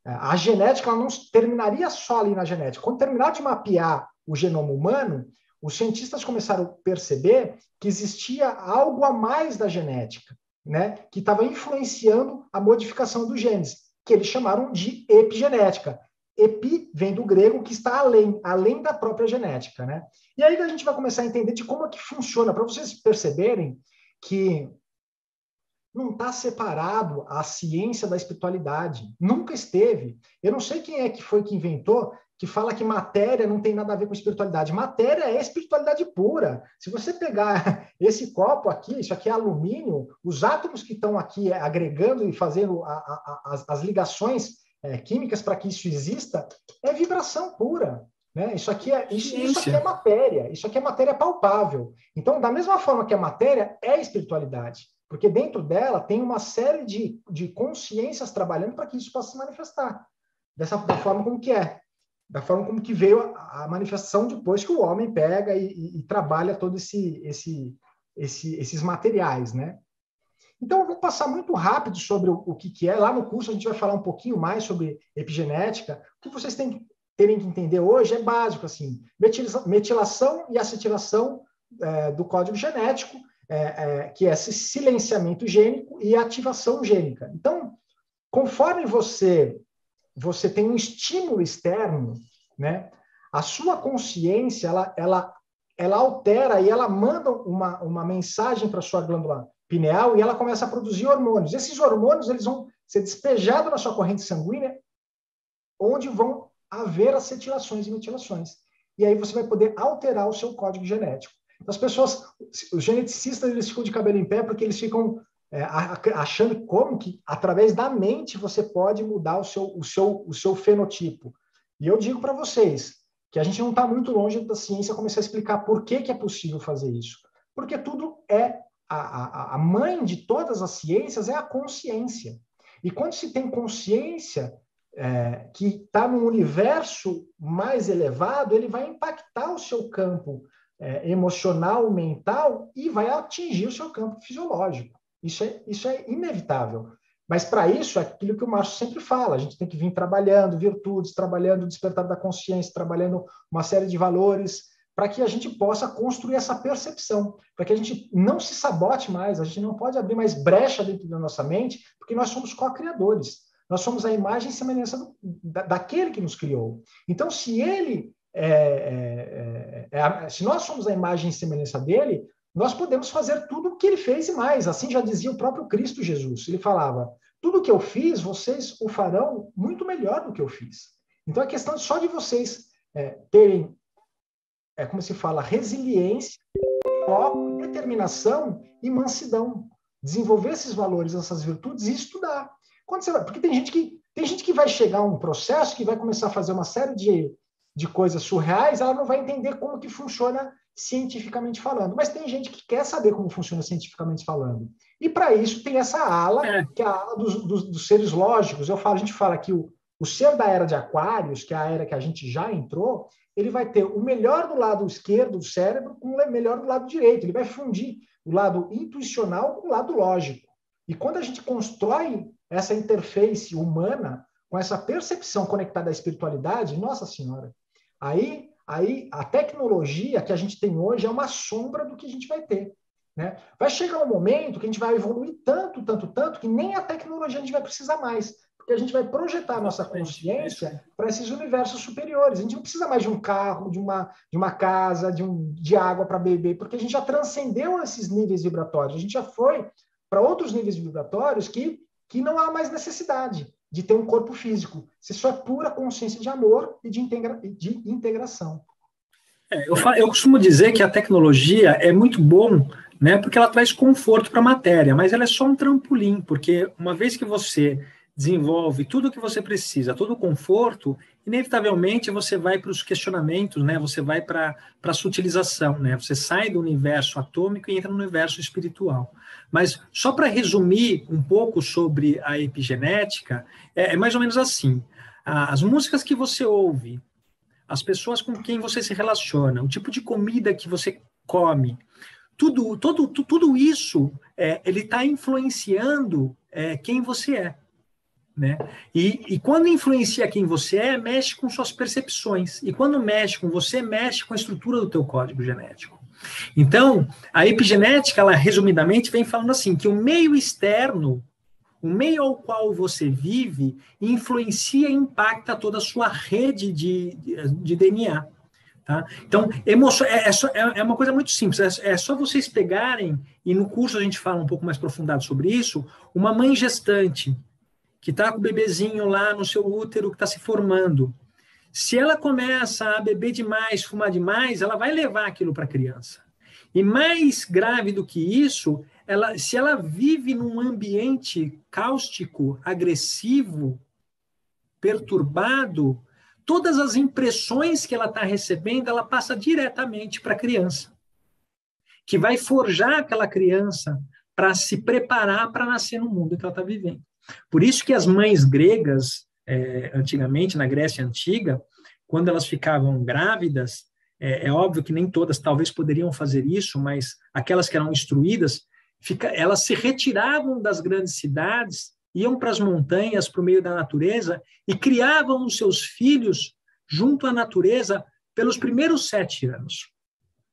a genética, ela não terminaria só ali na genética. Quando terminar de mapear o genoma humano, os cientistas começaram a perceber que existia algo a mais da genética, né, que estava influenciando a modificação dos genes, que eles chamaram de epigenética. Epi vem do grego, que está além da própria genética, né? E aí a gente vai começar a entender de como é que funciona, para vocês perceberem que não está separado a ciência da espiritualidade. Nunca esteve. Eu não sei quem é que foi que inventou, que fala que matéria não tem nada a ver com espiritualidade. Matéria é espiritualidade pura. Se você pegar esse copo aqui, isso aqui é alumínio, os átomos que estão aqui agregando e fazendo as ligações químicas para que isso exista, é vibração pura. Né? Isso aqui é matéria. Isso aqui é matéria palpável. Então, da mesma forma que a matéria é espiritualidade, porque dentro dela tem uma série de consciências trabalhando para que isso possa se manifestar da forma como que é. Da forma como que veio a manifestação depois que o homem pega e trabalha todos esses materiais, né? Então, eu vou passar muito rápido sobre o que é. Lá no curso a gente vai falar um pouquinho mais sobre epigenética. O que vocês terem que entender hoje é básico, assim, metilação e acetilação do código genético, que é esse silenciamento gênico e ativação gênica. Então, conforme você tem um estímulo externo, né? A sua consciência, ela altera e ela manda uma mensagem para a sua glândula pineal e ela começa a produzir hormônios. Esses hormônios, eles vão ser despejados na sua corrente sanguínea, onde vão haver acetilações e metilações. E aí você vai poder alterar o seu código genético. Então, as pessoas, os geneticistas, eles ficam de cabelo em pé porque eles ficam achando como que, através da mente, você pode mudar o seu fenotipo. E eu digo para vocês que a gente não está muito longe da ciência começar a explicar por que é possível fazer isso. Porque tudo a mãe de todas as ciências é a consciência. E quando se tem consciência que está num universo mais elevado, ele vai impactar o seu campo emocional, mental, e vai atingir o seu campo fisiológico. Isso é inevitável. Mas, para isso, é aquilo que o Márcio sempre fala, a gente tem que vir trabalhando virtudes, trabalhando o despertar da consciência, trabalhando uma série de valores, para que a gente possa construir essa percepção, para que a gente não se sabote mais, a gente não pode abrir mais brecha dentro da nossa mente, porque nós somos co-criadores. Nós somos a imagem e semelhança daquele que nos criou. Então, se ele se nós somos a imagem e semelhança dele, nós podemos fazer tudo o que ele fez e mais. Assim já dizia o próprio Cristo Jesus. Ele falava, tudo que eu fiz, vocês o farão muito melhor do que eu fiz. Então, é questão só de vocês terem, como se fala, resiliência, foco, determinação e mansidão. Desenvolver esses valores, essas virtudes e estudar. Porque tem gente que vai chegar a um processo que vai começar a fazer uma série de coisas surreais, ela não vai entender como que funciona cientificamente falando. Mas tem gente que quer saber como funciona cientificamente falando. E para isso tem essa ala, que é a ala dos seres lógicos. A gente fala que o ser da era de Aquários, que é a era que a gente já entrou, ele vai ter o melhor do lado esquerdo do cérebro com o melhor do lado direito. Ele vai fundir o lado intuicional com o lado lógico. E quando a gente constrói essa interface humana com essa percepção conectada à espiritualidade, nossa senhora, aí a tecnologia que a gente tem hoje é uma sombra do que a gente vai ter, né? Vai chegar um momento que a gente vai evoluir tanto, que nem a tecnologia a gente vai precisar mais, porque a gente vai projetar a nossa consciência para esses universos superiores. A gente não precisa mais de um carro, de uma casa, de água para beber, porque a gente já transcendeu esses níveis vibratórios, a gente já foi para outros níveis vibratórios que não há mais necessidade de ter um corpo físico. Você só é pura consciência de amor e de integração. Eu costumo dizer que a tecnologia é muito bom, né, porque ela traz conforto para a matéria, mas ela é só um trampolim, porque uma vez que você desenvolve tudo o que você precisa, todo o conforto, inevitavelmente você vai para os questionamentos, né, você vai para a sutilização, né, você sai do universo atômico e entra no universo espiritual. Mas só para resumir um pouco sobre a epigenética, é mais ou menos assim: as músicas que você ouve, as pessoas com quem você se relaciona, o tipo de comida que você come, tudo isso, ele está influenciando quem você é, né? E quando influencia quem você é, mexe com suas percepções. E quando mexe com você, mexe com a estrutura do teu código genético. Então, a epigenética, ela resumidamente vem falando assim, que o meio externo, o meio ao qual você vive, influencia e impacta toda a sua rede de DNA. Tá? Então, é uma coisa muito simples, é só vocês pegarem, e no curso a gente fala um pouco mais aprofundado sobre isso, uma mãe gestante, que está com o bebezinho lá no seu útero, que está se formando. Se ela começa a beber demais, fumar demais, ela vai levar aquilo para a criança. E mais grave do que isso, se ela vive num ambiente cáustico, agressivo, perturbado, todas as impressões que ela está recebendo, ela passa diretamente para a criança, que vai forjar aquela criança para se preparar para nascer no mundo que ela está vivendo. Por isso que as mães gregas, antigamente, na Grécia Antiga, quando elas ficavam grávidas, é óbvio que nem todas talvez poderiam fazer isso, mas aquelas que eram instruídas, elas se retiravam das grandes cidades, iam para as montanhas, para o meio da natureza, e criavam os seus filhos junto à natureza pelos primeiros 7 anos.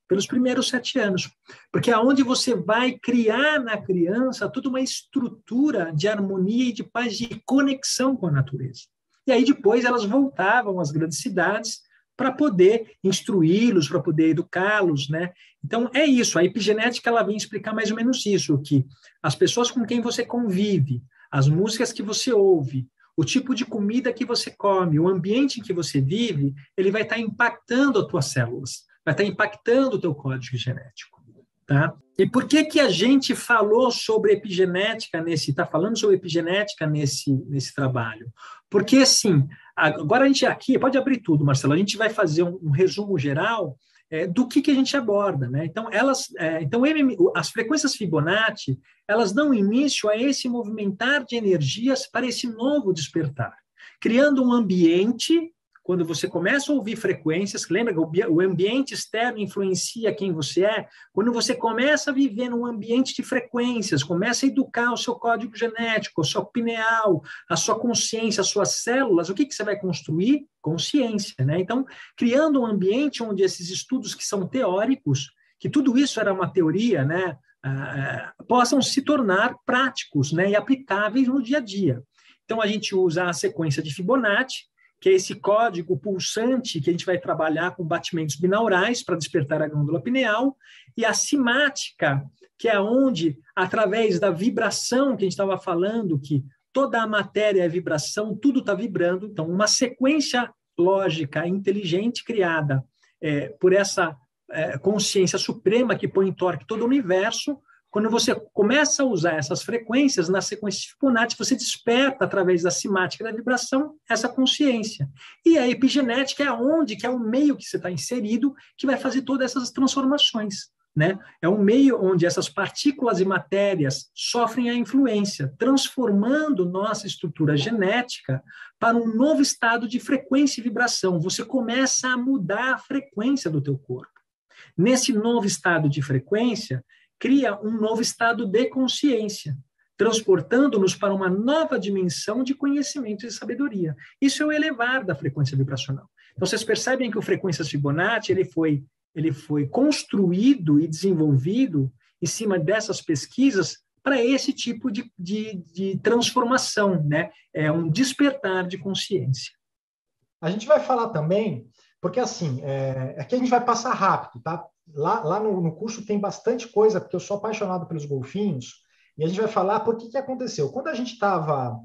Pelos primeiros 7 anos. Porque é onde você vai criar na criança toda uma estrutura de harmonia e de paz, de conexão com a natureza. E aí depois elas voltavam às grandes cidades para poder instruí-los, para poder educá-los, né? Então é isso, a epigenética ela vem explicar mais ou menos isso, que as pessoas com quem você convive, as músicas que você ouve, o tipo de comida que você come, o ambiente em que você vive, ele vai estar impactando as tuas células, vai estar impactando o teu código genético, tá? E por que a gente falou sobre epigenética está falando sobre epigenética nesse trabalho? Porque, assim, agora a gente aqui, pode abrir tudo, Marcelo, a gente vai fazer um resumo geral do que a gente aborda, né? Então, as frequências Fibonacci, elas dão início a esse movimentar de energias para esse novo despertar, criando um ambiente. Quando você começa a ouvir frequências, lembra que o ambiente externo influencia quem você é? Quando você começa a viver num ambiente de frequências, começa a educar o seu código genético, a sua pineal, a sua consciência, as suas células, o que você vai construir? Consciência, né? Então, criando um ambiente onde esses estudos que são teóricos, que tudo isso era uma teoria, né, possam se tornar práticos, né, e aplicáveis no dia a dia. Então, a gente usa a sequência de Fibonacci, que é esse código pulsante que a gente vai trabalhar com batimentos binaurais para despertar a glândula pineal, e a simática, que é onde, através da vibração que a gente estava falando, que toda a matéria é vibração, tudo está vibrando, então uma sequência lógica inteligente criada por essa consciência suprema que põe em torque todo o universo. Quando você começa a usar essas frequências, na sequência de Fibonacci, você desperta, através da simática da vibração, essa consciência. E a epigenética que é o meio que você está inserido, que vai fazer todas essas transformações, né? É um meio onde essas partículas e matérias sofrem a influência, transformando nossa estrutura genética para um novo estado de frequência e vibração. Você começa a mudar a frequência do teu corpo. Nesse novo estado de frequência, cria um novo estado de consciência. transportando-nos para uma nova dimensão de conhecimento e sabedoria. Isso é o elevar da frequência vibracional. Então, vocês percebem que o Frequências Fibonacci ele foi construído e desenvolvido em cima dessas pesquisas para esse tipo de transformação, né? É um despertar de consciência. A gente vai falar também, porque assim, aqui a gente vai passar rápido, tá? Lá no curso tem bastante coisa, porque eu sou apaixonado pelos golfinhos, e a gente vai falar por que aconteceu. Quando a gente estava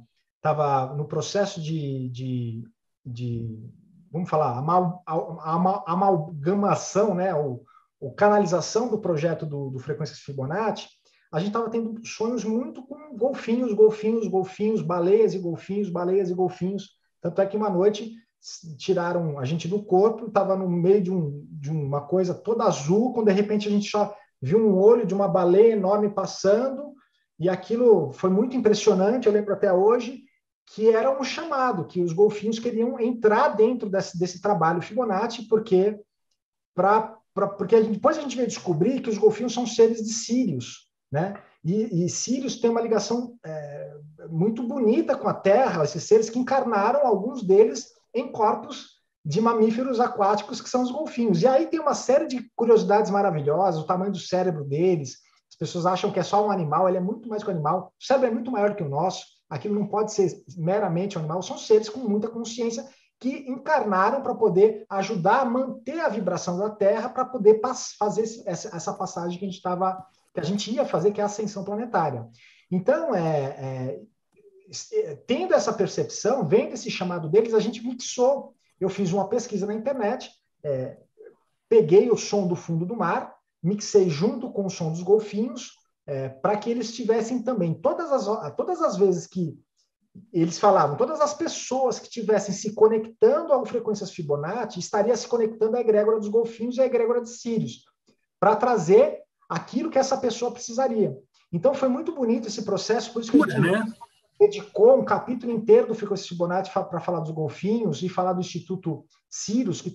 no processo de vamos falar, amalgamação, né? Ou canalização do projeto do Frequências Fibonacci, a gente estava tendo sonhos muito com golfinhos, baleias e golfinhos. Tanto é que uma noite tiraram a gente do corpo, estava no meio de uma coisa toda azul, quando de repente a gente só viu um olho de uma baleia enorme passando, e aquilo foi muito impressionante, eu lembro até hoje, que era um chamado, que os golfinhos queriam entrar dentro desse trabalho Fibonacci, porque depois a gente veio descobrir que os golfinhos são seres de Sírius, né? E Sírius tem uma ligação muito bonita com a Terra, esses seres que encarnaram, alguns deles, em corpos de mamíferos aquáticos, que são os golfinhos. E aí tem uma série de curiosidades maravilhosas, o tamanho do cérebro deles. As pessoas acham que é só um animal, ele é muito mais que um animal. O cérebro é muito maior que o nosso, aquilo não pode ser meramente um animal, são seres com muita consciência que encarnaram para poder ajudar a manter a vibração da Terra, para poder fazer essa passagem que a gente ia fazer, que é a ascensão planetária. Então, tendo essa percepção, vendo esse chamado deles, a gente mixou. Eu fiz uma pesquisa na internet, peguei o som do fundo do mar, mixei junto com o som dos golfinhos, para que eles tivessem também, todas as vezes que eles falavam, todas as pessoas que estivessem se conectando a frequências Fibonacci, estaria se conectando à egrégora dos golfinhos e à egrégora de Sírius, para trazer aquilo que essa pessoa precisaria. Então, foi muito bonito esse processo, por isso que a gente dedicou um capítulo inteiro do Frequências Fibonacci para falar dos golfinhos e falar do Instituto Sírius, que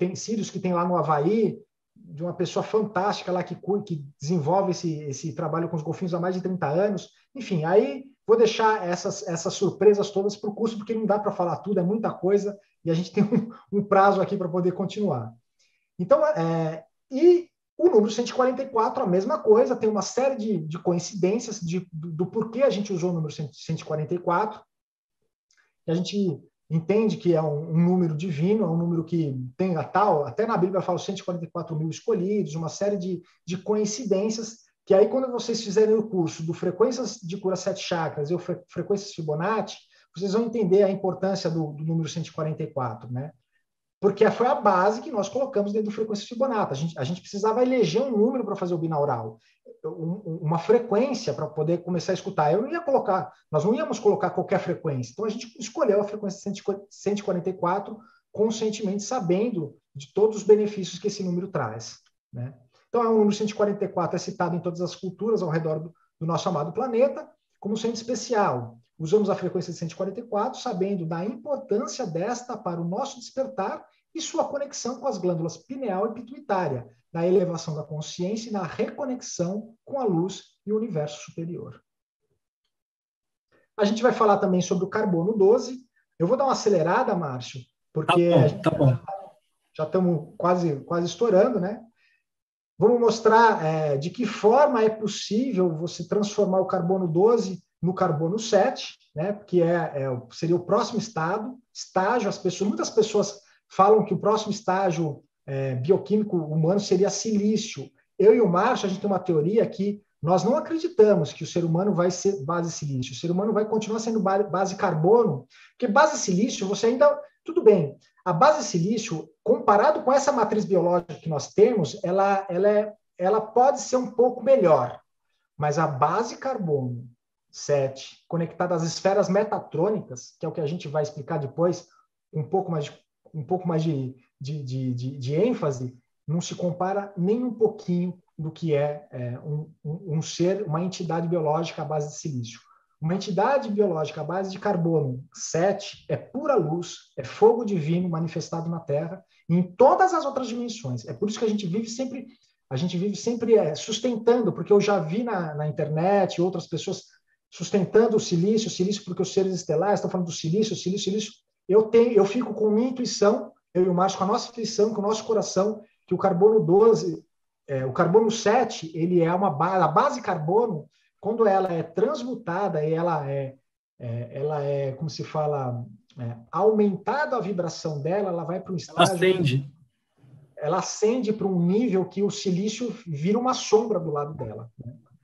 tem lá no Havaí, de uma pessoa fantástica lá que desenvolve esse trabalho com os golfinhos há mais de 30 anos. Enfim, aí vou deixar essas surpresas todas para o curso, porque não dá para falar tudo, é muita coisa, e a gente tem um prazo aqui para poder continuar. Então, e o número 144, a mesma coisa, tem uma série de coincidências do porquê a gente usou o número 144, e a gente entende que é um número divino, é um número que tem até na Bíblia fala 144 mil escolhidos, uma série de coincidências, que aí quando vocês fizerem o curso do Frequências de Cura 7 Chakras e o Frequências Fibonacci, vocês vão entender a importância do número 144, né? Porque foi a base que nós colocamos dentro do Frequências Fibonacci. A gente precisava eleger um número para fazer o binaural, uma frequência para poder começar a escutar. Nós não íamos colocar qualquer frequência. Então, a gente escolheu a frequência 144 conscientemente, sabendo de todos os benefícios que esse número traz, né? Então, o número 144 é citado em todas as culturas ao redor do nosso amado planeta como sendo especial. Usamos a frequência de 144, sabendo da importância desta para o nosso despertar e sua conexão com as glândulas pineal e pituitária, na elevação da consciência e na reconexão com a luz e o universo superior. A gente vai falar também sobre o carbono 12. Eu vou dar uma acelerada, Márcio, porque tá bom. Já estamos quase estourando, né? Vamos mostrar de que forma é possível você transformar o carbono 12 no carbono 7, né? Que seria o próximo estágio. Muitas pessoas falam que o próximo estágio bioquímico humano seria silício. Eu e o Márcio, a gente tem uma teoria que nós não acreditamos que o ser humano vai ser base silício. O ser humano vai continuar sendo base carbono, porque base silício, você ainda... Tudo bem, a base silício, comparado com essa matriz biológica que nós temos, ela pode ser um pouco melhor, mas a base carbono 7, conectada às esferas metatrônicas, que é o que a gente vai explicar depois, um pouco mais de ênfase, não se compara nem um pouquinho do que um ser, uma entidade biológica à base de silício. Uma entidade biológica à base de carbono 7 é pura luz, é fogo divino manifestado na Terra e em todas as outras dimensões. É por isso que a gente vive sempre sustentando, porque eu já vi na internet outras pessoas sustentando o silício, porque os seres estelares estão falando do silício. Eu fico com minha intuição, eu e o Márcio, com a nossa intuição, com o nosso coração, que o carbono 12, o carbono 7, ele é uma base, a base carbono, quando ela é transmutada e ela é, como se fala, aumentada a vibração dela, ela vai para um estágio... Ela ascende para um nível que o silício vira uma sombra do lado dela.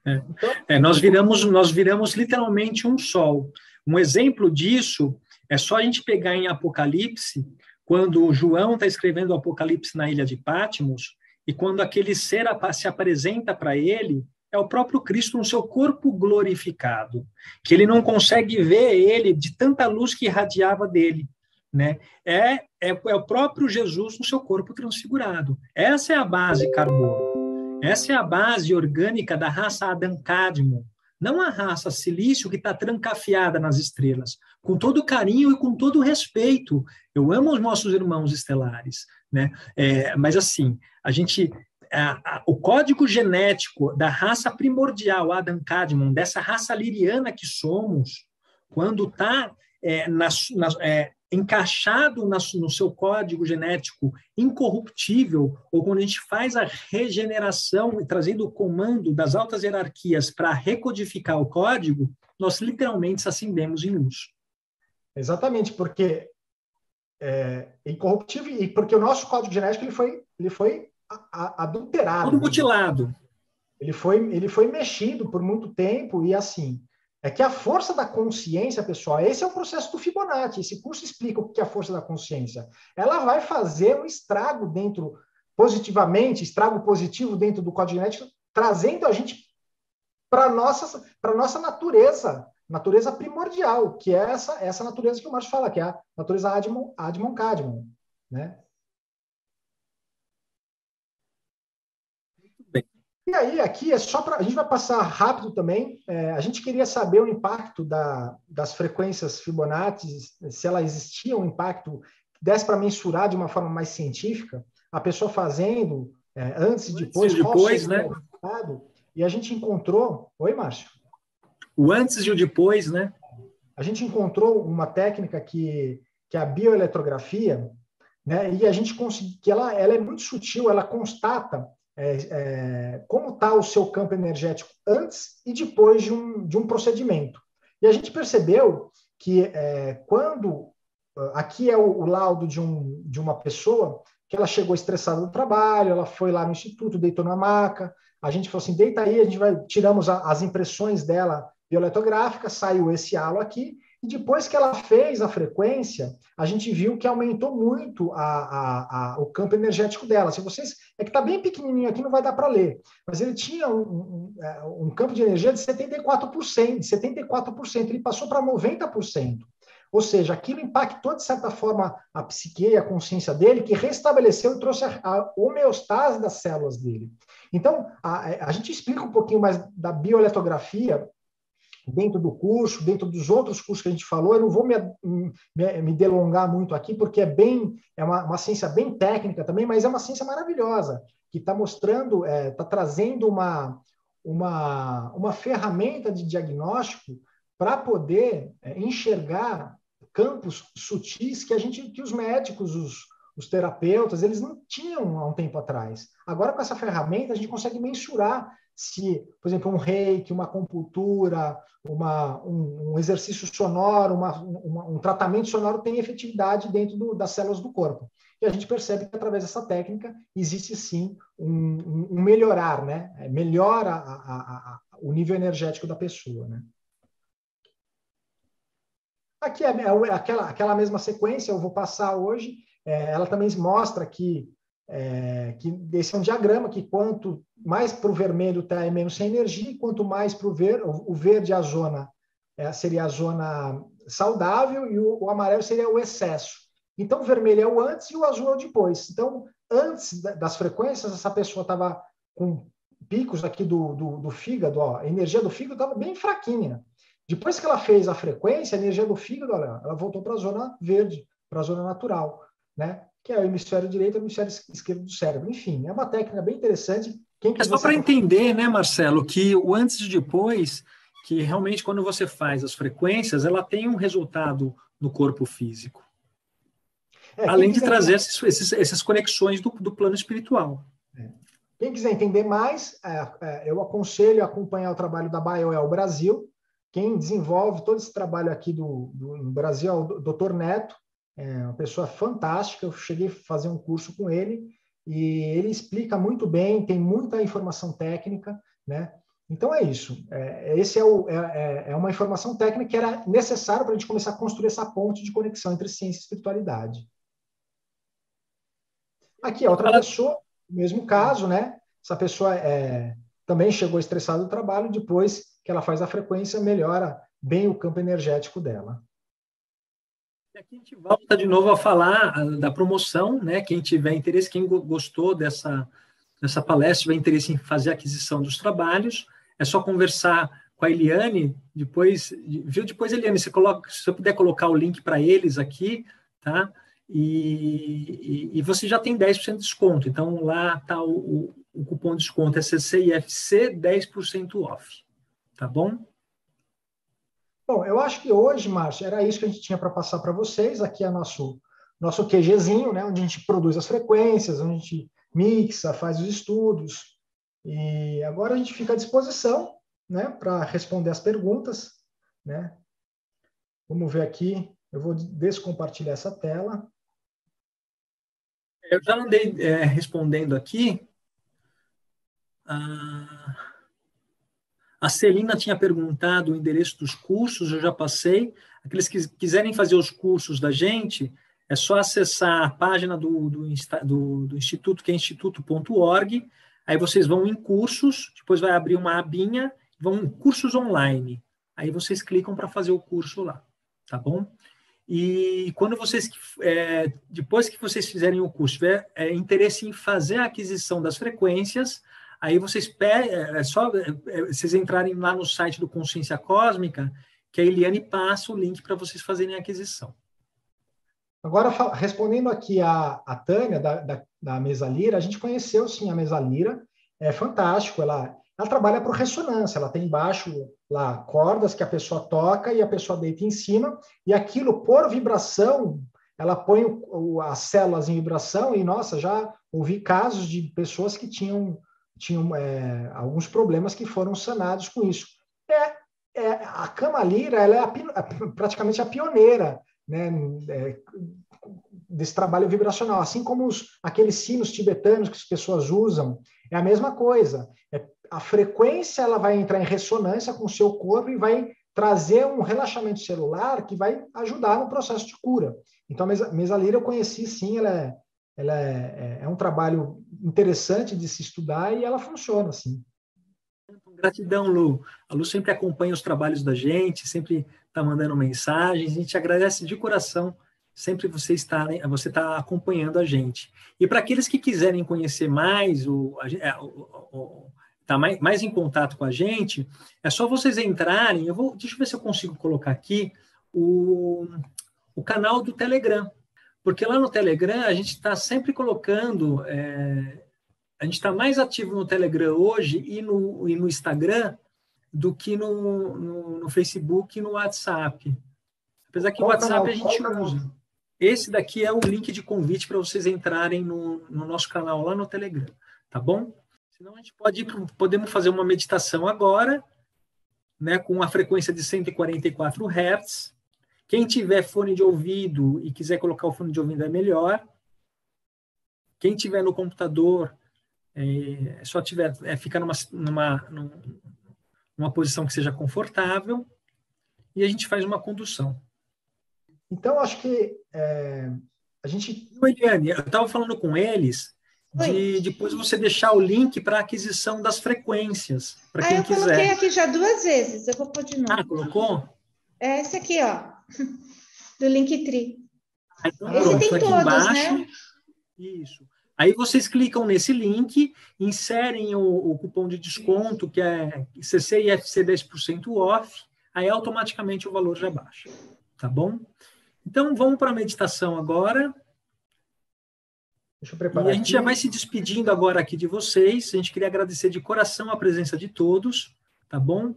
Né? Então, nós viramos literalmente um sol. Um exemplo disso é só a gente pegar em Apocalipse, quando o João está escrevendo o Apocalipse na ilha de Patmos, e quando aquele ser se apresenta para ele, é o próprio Cristo no seu corpo glorificado, que ele não consegue ver ele de tanta luz que irradiava dele. Né? É o próprio Jesus no seu corpo transfigurado. Essa é a base carbono. Essa é a base orgânica da raça Adam-Cadmon, não a raça silício que está trancafiada nas estrelas. Com todo carinho e com todo respeito, eu amo os nossos irmãos estelares, né? Mas assim, o código genético da raça primordial Adam-Cadmon, dessa raça liriana que somos, quando está encaixado no seu código genético incorruptível, ou quando a gente faz a regeneração e trazendo o comando das altas hierarquias para recodificar o código, nós literalmente acendemos em luz. Exatamente, porque é incorruptível e porque o nosso código genético ele foi adulterado. Todo mutilado. Ele foi mexido por muito tempo e assim... É que a força da consciência, pessoal, esse é o processo do Fibonacci. Esse curso explica o que é a força da consciência. Ela vai fazer um estrago estrago positivo dentro do código genético, trazendo a gente para a nossa natureza primordial, que é essa natureza que o Márcio fala, que é a natureza Admon-Cadmon, né? E aí, aqui é só para... A gente vai passar rápido também. A gente queria saber o impacto das frequências Fibonacci, se ela existia um impacto que desse para mensurar de uma forma mais científica, a pessoa fazendo antes e depois, né? O resultado. E a gente encontrou... Oi, Márcio? O antes e o depois, né? A gente encontrou uma técnica que é a bioeletrografia, né? E a gente conseguiu... que ela é muito sutil, ela constata como está o seu campo energético antes e depois de um procedimento. E a gente percebeu que quando... Aqui é o laudo de uma pessoa que ela chegou estressada do trabalho, ela foi lá no instituto, deitou na maca, a gente falou assim, deita aí, tiramos as impressões dela bioeletrográficas, saiu esse halo aqui, e depois que ela fez a frequência, a gente viu que aumentou muito o campo energético dela. Se vocês... É que está bem pequenininho aqui, não vai dar para ler. Mas ele tinha um campo de energia de 74%. Ele passou para 90%. Ou seja, aquilo impactou, de certa forma, a psique e a consciência dele, que restabeleceu e trouxe a homeostase das células dele. Então, a gente explica um pouquinho mais da bioeletrografia dentro do curso, dentro dos outros cursos que a gente falou. Eu não vou me delongar muito aqui, porque é uma ciência bem técnica também, mas é uma ciência maravilhosa, que está mostrando, está trazendo uma ferramenta de diagnóstico para poder enxergar campos sutis que os médicos, os terapeutas, eles não tinham há um tempo atrás. Agora, com essa ferramenta, a gente consegue mensurar se, por exemplo, um reiki, uma acupuntura, um exercício sonoro, um tratamento sonoro tem efetividade dentro das células do corpo. E a gente percebe que, através dessa técnica, existe, sim, um melhorar, né? Melhora o nível energético da pessoa, né? Aqui é aquela mesma sequência, eu vou passar hoje. Ela também mostra que esse é um diagrama que quanto mais para o vermelho está menos sem energia, e quanto mais para o verde seria a zona saudável e o amarelo seria o excesso. Então, o vermelho é o antes e o azul é o depois. Então, antes das frequências, essa pessoa estava com picos aqui do fígado, a energia do fígado estava bem fraquinha. Depois que ela fez a frequência, a energia do fígado, ela voltou para a zona verde, para a zona natural, né? Que é o hemisfério direito e o hemisfério esquerdo do cérebro. Enfim, é uma técnica bem interessante. É só para entender, né, Marcelo, que o antes e depois, que realmente quando você faz as frequências, ela tem um resultado no corpo físico. Além de trazer essas conexões do plano espiritual. Quem quiser entender mais, eu aconselho a acompanhar o trabalho da BioWell Brasil. Quem desenvolve todo esse trabalho aqui no Brasil é o Dr. Neto, uma pessoa fantástica. Eu cheguei a fazer um curso com ele e ele explica muito bem, tem muita informação técnica, né? Então é isso. Esse é uma informação técnica que era necessária para a gente começar a construir essa ponte de conexão entre ciência e espiritualidade. Aqui é outra pessoa, mesmo caso, né? Essa pessoa também chegou estressada do trabalho, depois que ela faz a frequência, melhora bem o campo energético dela. E aqui a gente volta de novo a falar da promoção, né? Quem tiver interesse, quem gostou dessa palestra, tiver interesse em fazer a aquisição dos trabalhos, é só conversar com a Eliane, depois, Eliane, se você puder colocar o link para eles aqui, tá? E você já tem 10% de desconto. Então, lá está o cupom de desconto, é CCIFC 10% off. Tá bom? Bom, eu acho que hoje, Márcio, era isso que a gente tinha para passar para vocês. Aqui é nosso QGzinho, né, onde a gente produz as frequências, onde a gente mixa, faz os estudos. E agora a gente fica à disposição, né, para responder as perguntas, né? Vamos ver aqui. Eu vou descompartilhar essa tela. Eu já andei respondendo aqui. A Celina tinha perguntado o endereço dos cursos, eu já passei. Aqueles que quiserem fazer os cursos da gente, é só acessar a página do Instituto, que é instituto.org. Aí vocês vão em cursos, depois vai abrir uma abinha, vão em cursos online. Aí vocês clicam para fazer o curso lá, tá bom? E quando vocês, depois que vocês fizerem o curso, tiver interesse em fazer a aquisição das frequências, aí vocês vocês entrarem lá no site do Consciência Cósmica, que a Eliane passa o link para vocês fazerem a aquisição. Agora, respondendo aqui a Tânia, da Mesa Lira, a gente conheceu, sim, a Mesa Lira, é fantástico, ela trabalha por ressonância, ela tem embaixo lá cordas que a pessoa toca e a pessoa deita em cima, e aquilo, por vibração, ela põe as células em vibração, e, nossa, já ouvi casos de pessoas que tinham alguns problemas que foram sanados com isso. A Cama Lira, ela é praticamente a pioneira, né, desse trabalho vibracional, assim como aqueles sinos tibetanos que as pessoas usam, é a mesma coisa. A frequência ela vai entrar em ressonância com o seu corpo e vai trazer um relaxamento celular que vai ajudar no processo de cura. Então, a Mesa Lira eu conheci, sim, ela é um trabalho interessante de se estudar e ela funciona, sim. Gratidão, Lu. A Lu sempre acompanha os trabalhos da gente, sempre está mandando mensagens, a gente agradece de coração sempre você está acompanhando a gente. E para aqueles que quiserem conhecer mais, tá mais em contato com a gente, é só vocês entrarem, deixa eu ver se eu consigo colocar aqui o canal do Telegram, porque lá no Telegram a gente está sempre colocando, a gente está mais ativo no Telegram hoje e no Instagram do que no Facebook e no WhatsApp. Apesar que o WhatsApp a gente usa. Esse daqui é o link de convite para vocês entrarem no nosso canal lá no Telegram, tá bom? Senão a gente podemos fazer uma meditação agora, né, com a frequência de 144 Hz. Quem tiver fone de ouvido e quiser colocar o fone de ouvido é melhor. Quem tiver no computador, só ficar numa posição que seja confortável e a gente faz uma condução. Então, acho que a gente... Eliane, eu estava falando com eles de depois você deixar o link para aquisição das frequências, para quem quiser. Eu coloquei aqui já 2 vezes, eu vou pôr de novo. Colocou? É esse aqui, ó, do Linktree. Então, esse pronto, tem aqui todos, embaixo, né? Isso. Aí vocês clicam nesse link, inserem o cupom de desconto, que é CCIFC 10% off, aí automaticamente o valor já baixa. Tá bom? Então, vamos para a meditação agora. Deixa eu preparar e a gente aqui. Já vai se despedindo agora aqui de vocês. A gente queria agradecer de coração a presença de todos, tá bom?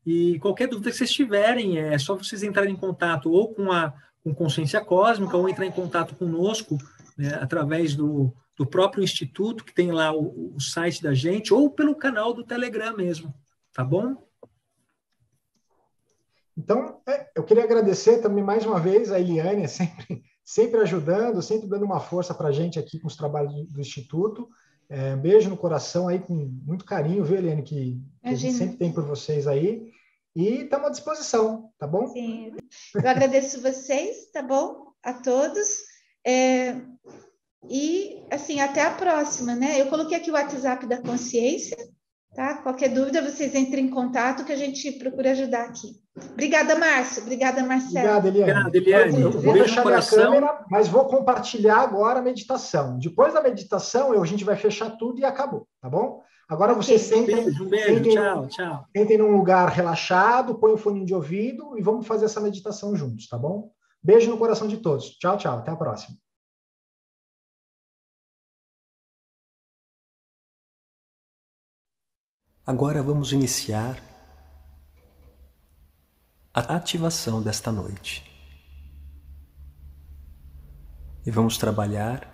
E qualquer dúvida que vocês tiverem, é só vocês entrarem em contato ou com Consciência Cósmica, ou entrar em contato conosco, né, através do próprio Instituto, que tem lá o site da gente, ou pelo canal do Telegram mesmo, tá bom? Então, eu queria agradecer também mais uma vez a Eliane, sempre ajudando, sempre dando uma força para a gente aqui com os trabalhos do Instituto. Um beijo no coração aí, com muito carinho, viu, Eliane, que a gente sempre tem por vocês aí. E estamos à disposição, tá bom? Sim, eu agradeço vocês, tá bom? A todos. E, assim, até a próxima, né? Eu coloquei aqui o WhatsApp da Consciência, tá? Qualquer dúvida, vocês entrem em contato que a gente procura ajudar aqui. Obrigada, Márcio. Obrigada, Marcelo. Obrigado, Eliane. Obrigado, Eliane. Eu vou fechar minha câmera, mas vou compartilhar agora a meditação. Depois da meditação, a gente vai fechar tudo e acabou, tá bom? Agora vocês sentem... Um beijo, tchau, tchau. Sentem num lugar relaxado, põe um fone de ouvido e vamos fazer essa meditação juntos, tá bom? Beijo no coração de todos. Tchau, tchau. Até a próxima. Agora vamos iniciar a ativação desta noite. E vamos trabalhar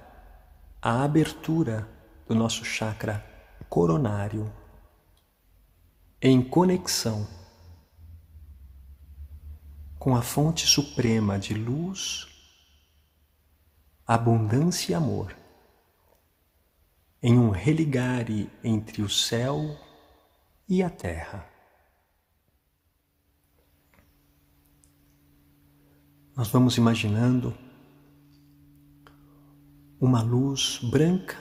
a abertura do nosso chakra coronário em conexão com a fonte suprema de luz, abundância e amor, em um religare entre o céu e a terra. Nós vamos imaginando uma luz branca,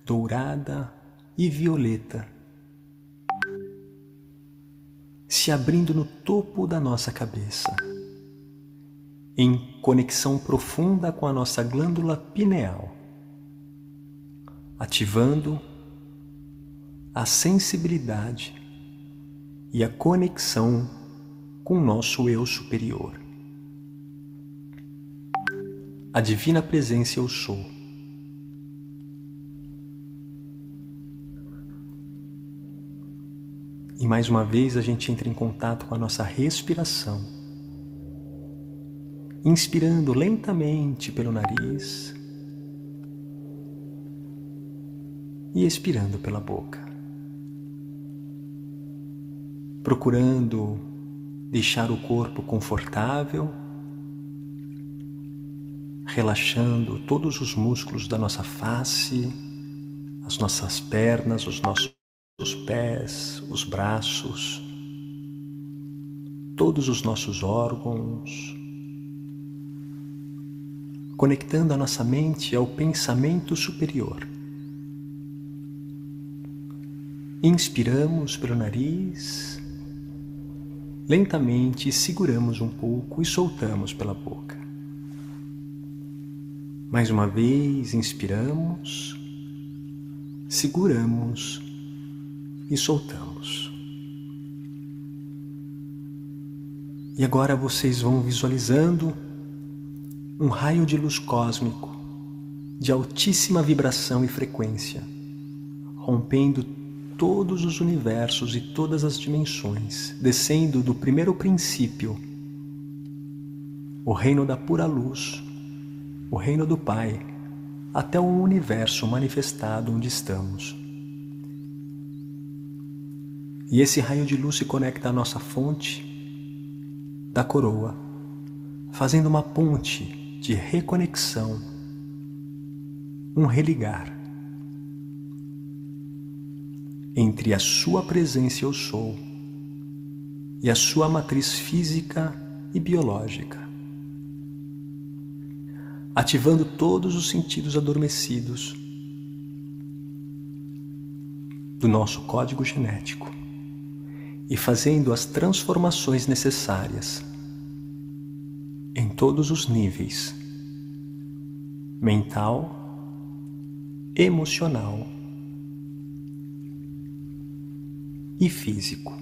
dourada e violeta se abrindo no topo da nossa cabeça, em conexão profunda com a nossa glândula pineal, ativando a sensibilidade e a conexão com o nosso eu superior. A divina presença eu sou. E mais uma vez a gente entra em contato com a nossa respiração, inspirando lentamente pelo nariz e expirando pela boca, procurando deixar o corpo confortável, relaxando todos os músculos da nossa face, as nossas pernas, os nossos pés, os braços, todos os nossos órgãos, conectando a nossa mente ao pensamento superior. Inspiramos pelo nariz, lentamente seguramos um pouco e soltamos pela boca. Mais uma vez, inspiramos, seguramos e soltamos. E agora vocês vão visualizando um raio de luz cósmico de altíssima vibração e frequência, rompendo todos os universos e todas as dimensões, descendo do primeiro princípio, o reino da pura luz, o reino do Pai, até o universo manifestado onde estamos. E esse raio de luz se conecta à nossa fonte da coroa, fazendo uma ponte de reconexão, um religar entre a sua presença eu sou e a sua matriz física e biológica, ativando todos os sentidos adormecidos do nosso código genético e fazendo as transformações necessárias em todos os níveis: mental, emocional e físico.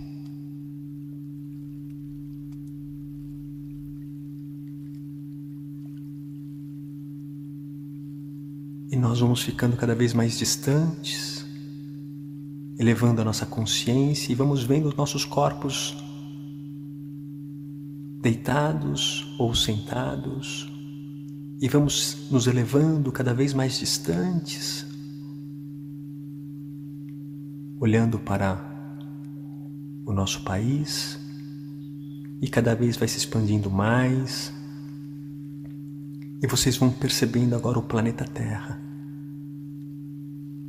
E nós vamos ficando cada vez mais distantes, elevando a nossa consciência, e vamos vendo os nossos corpos deitados ou sentados, e vamos nos elevando cada vez mais distantes, olhando para o nosso país, e cada vez vai se expandindo mais, e vocês vão percebendo agora o planeta Terra,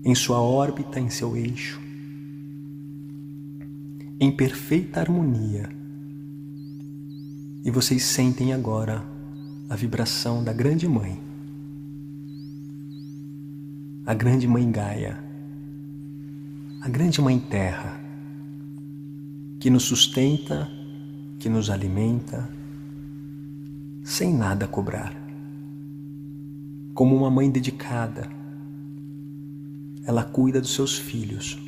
em sua órbita, em seu eixo, em perfeita harmonia. E vocês sentem agora a vibração da Grande Mãe, a Grande Mãe Gaia, a Grande Mãe Terra, que nos sustenta, que nos alimenta, sem nada cobrar. Como uma mãe dedicada, ela cuida dos seus filhos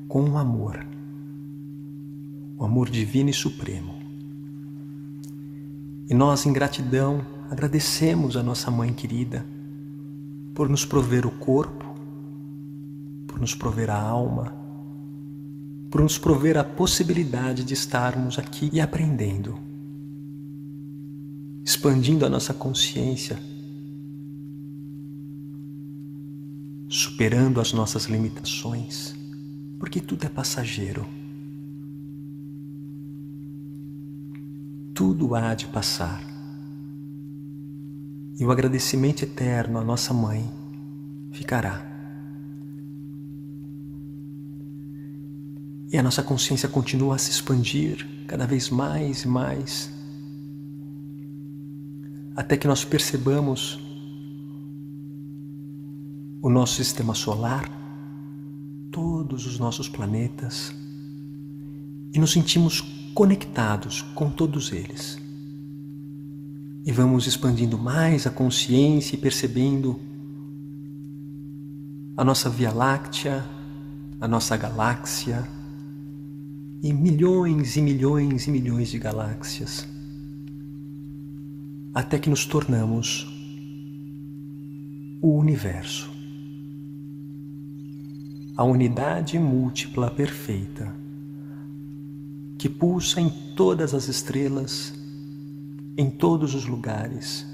com um amor, o amor divino e supremo. E nós, em gratidão, agradecemos a nossa mãe querida por nos prover o corpo, por nos prover a alma, por nos prover a possibilidade de estarmos aqui e aprendendo, expandindo a nossa consciência, superando as nossas limitações, porque tudo é passageiro. Tudo há de passar. E o agradecimento eterno à nossa mãe ficará. E a nossa consciência continua a se expandir cada vez mais e mais, até que nós percebamos o nosso sistema solar, todos os nossos planetas, e nos sentimos conectados com todos eles. E vamos expandindo mais a consciência e percebendo a nossa Via Láctea, a nossa galáxia, e milhões e milhões e milhões de galáxias, até que nos tornamos o universo, a unidade múltipla perfeita, que pulsa em todas as estrelas, em todos os lugares,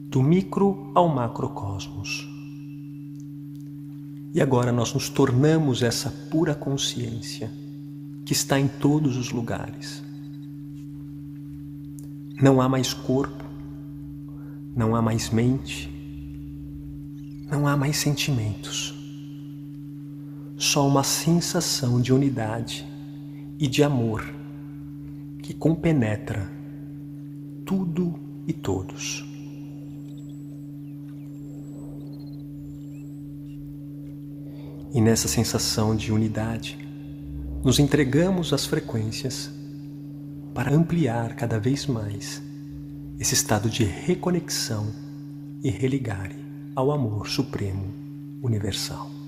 do micro ao macrocosmos. E agora nós nos tornamos essa pura consciência que está em todos os lugares. Não há mais corpo, não há mais mente, não há mais sentimentos. Só uma sensação de unidade e de amor que compenetra tudo e todos. E nessa sensação de unidade, nos entregamos às frequências para ampliar cada vez mais esse estado de reconexão e religare ao amor supremo universal.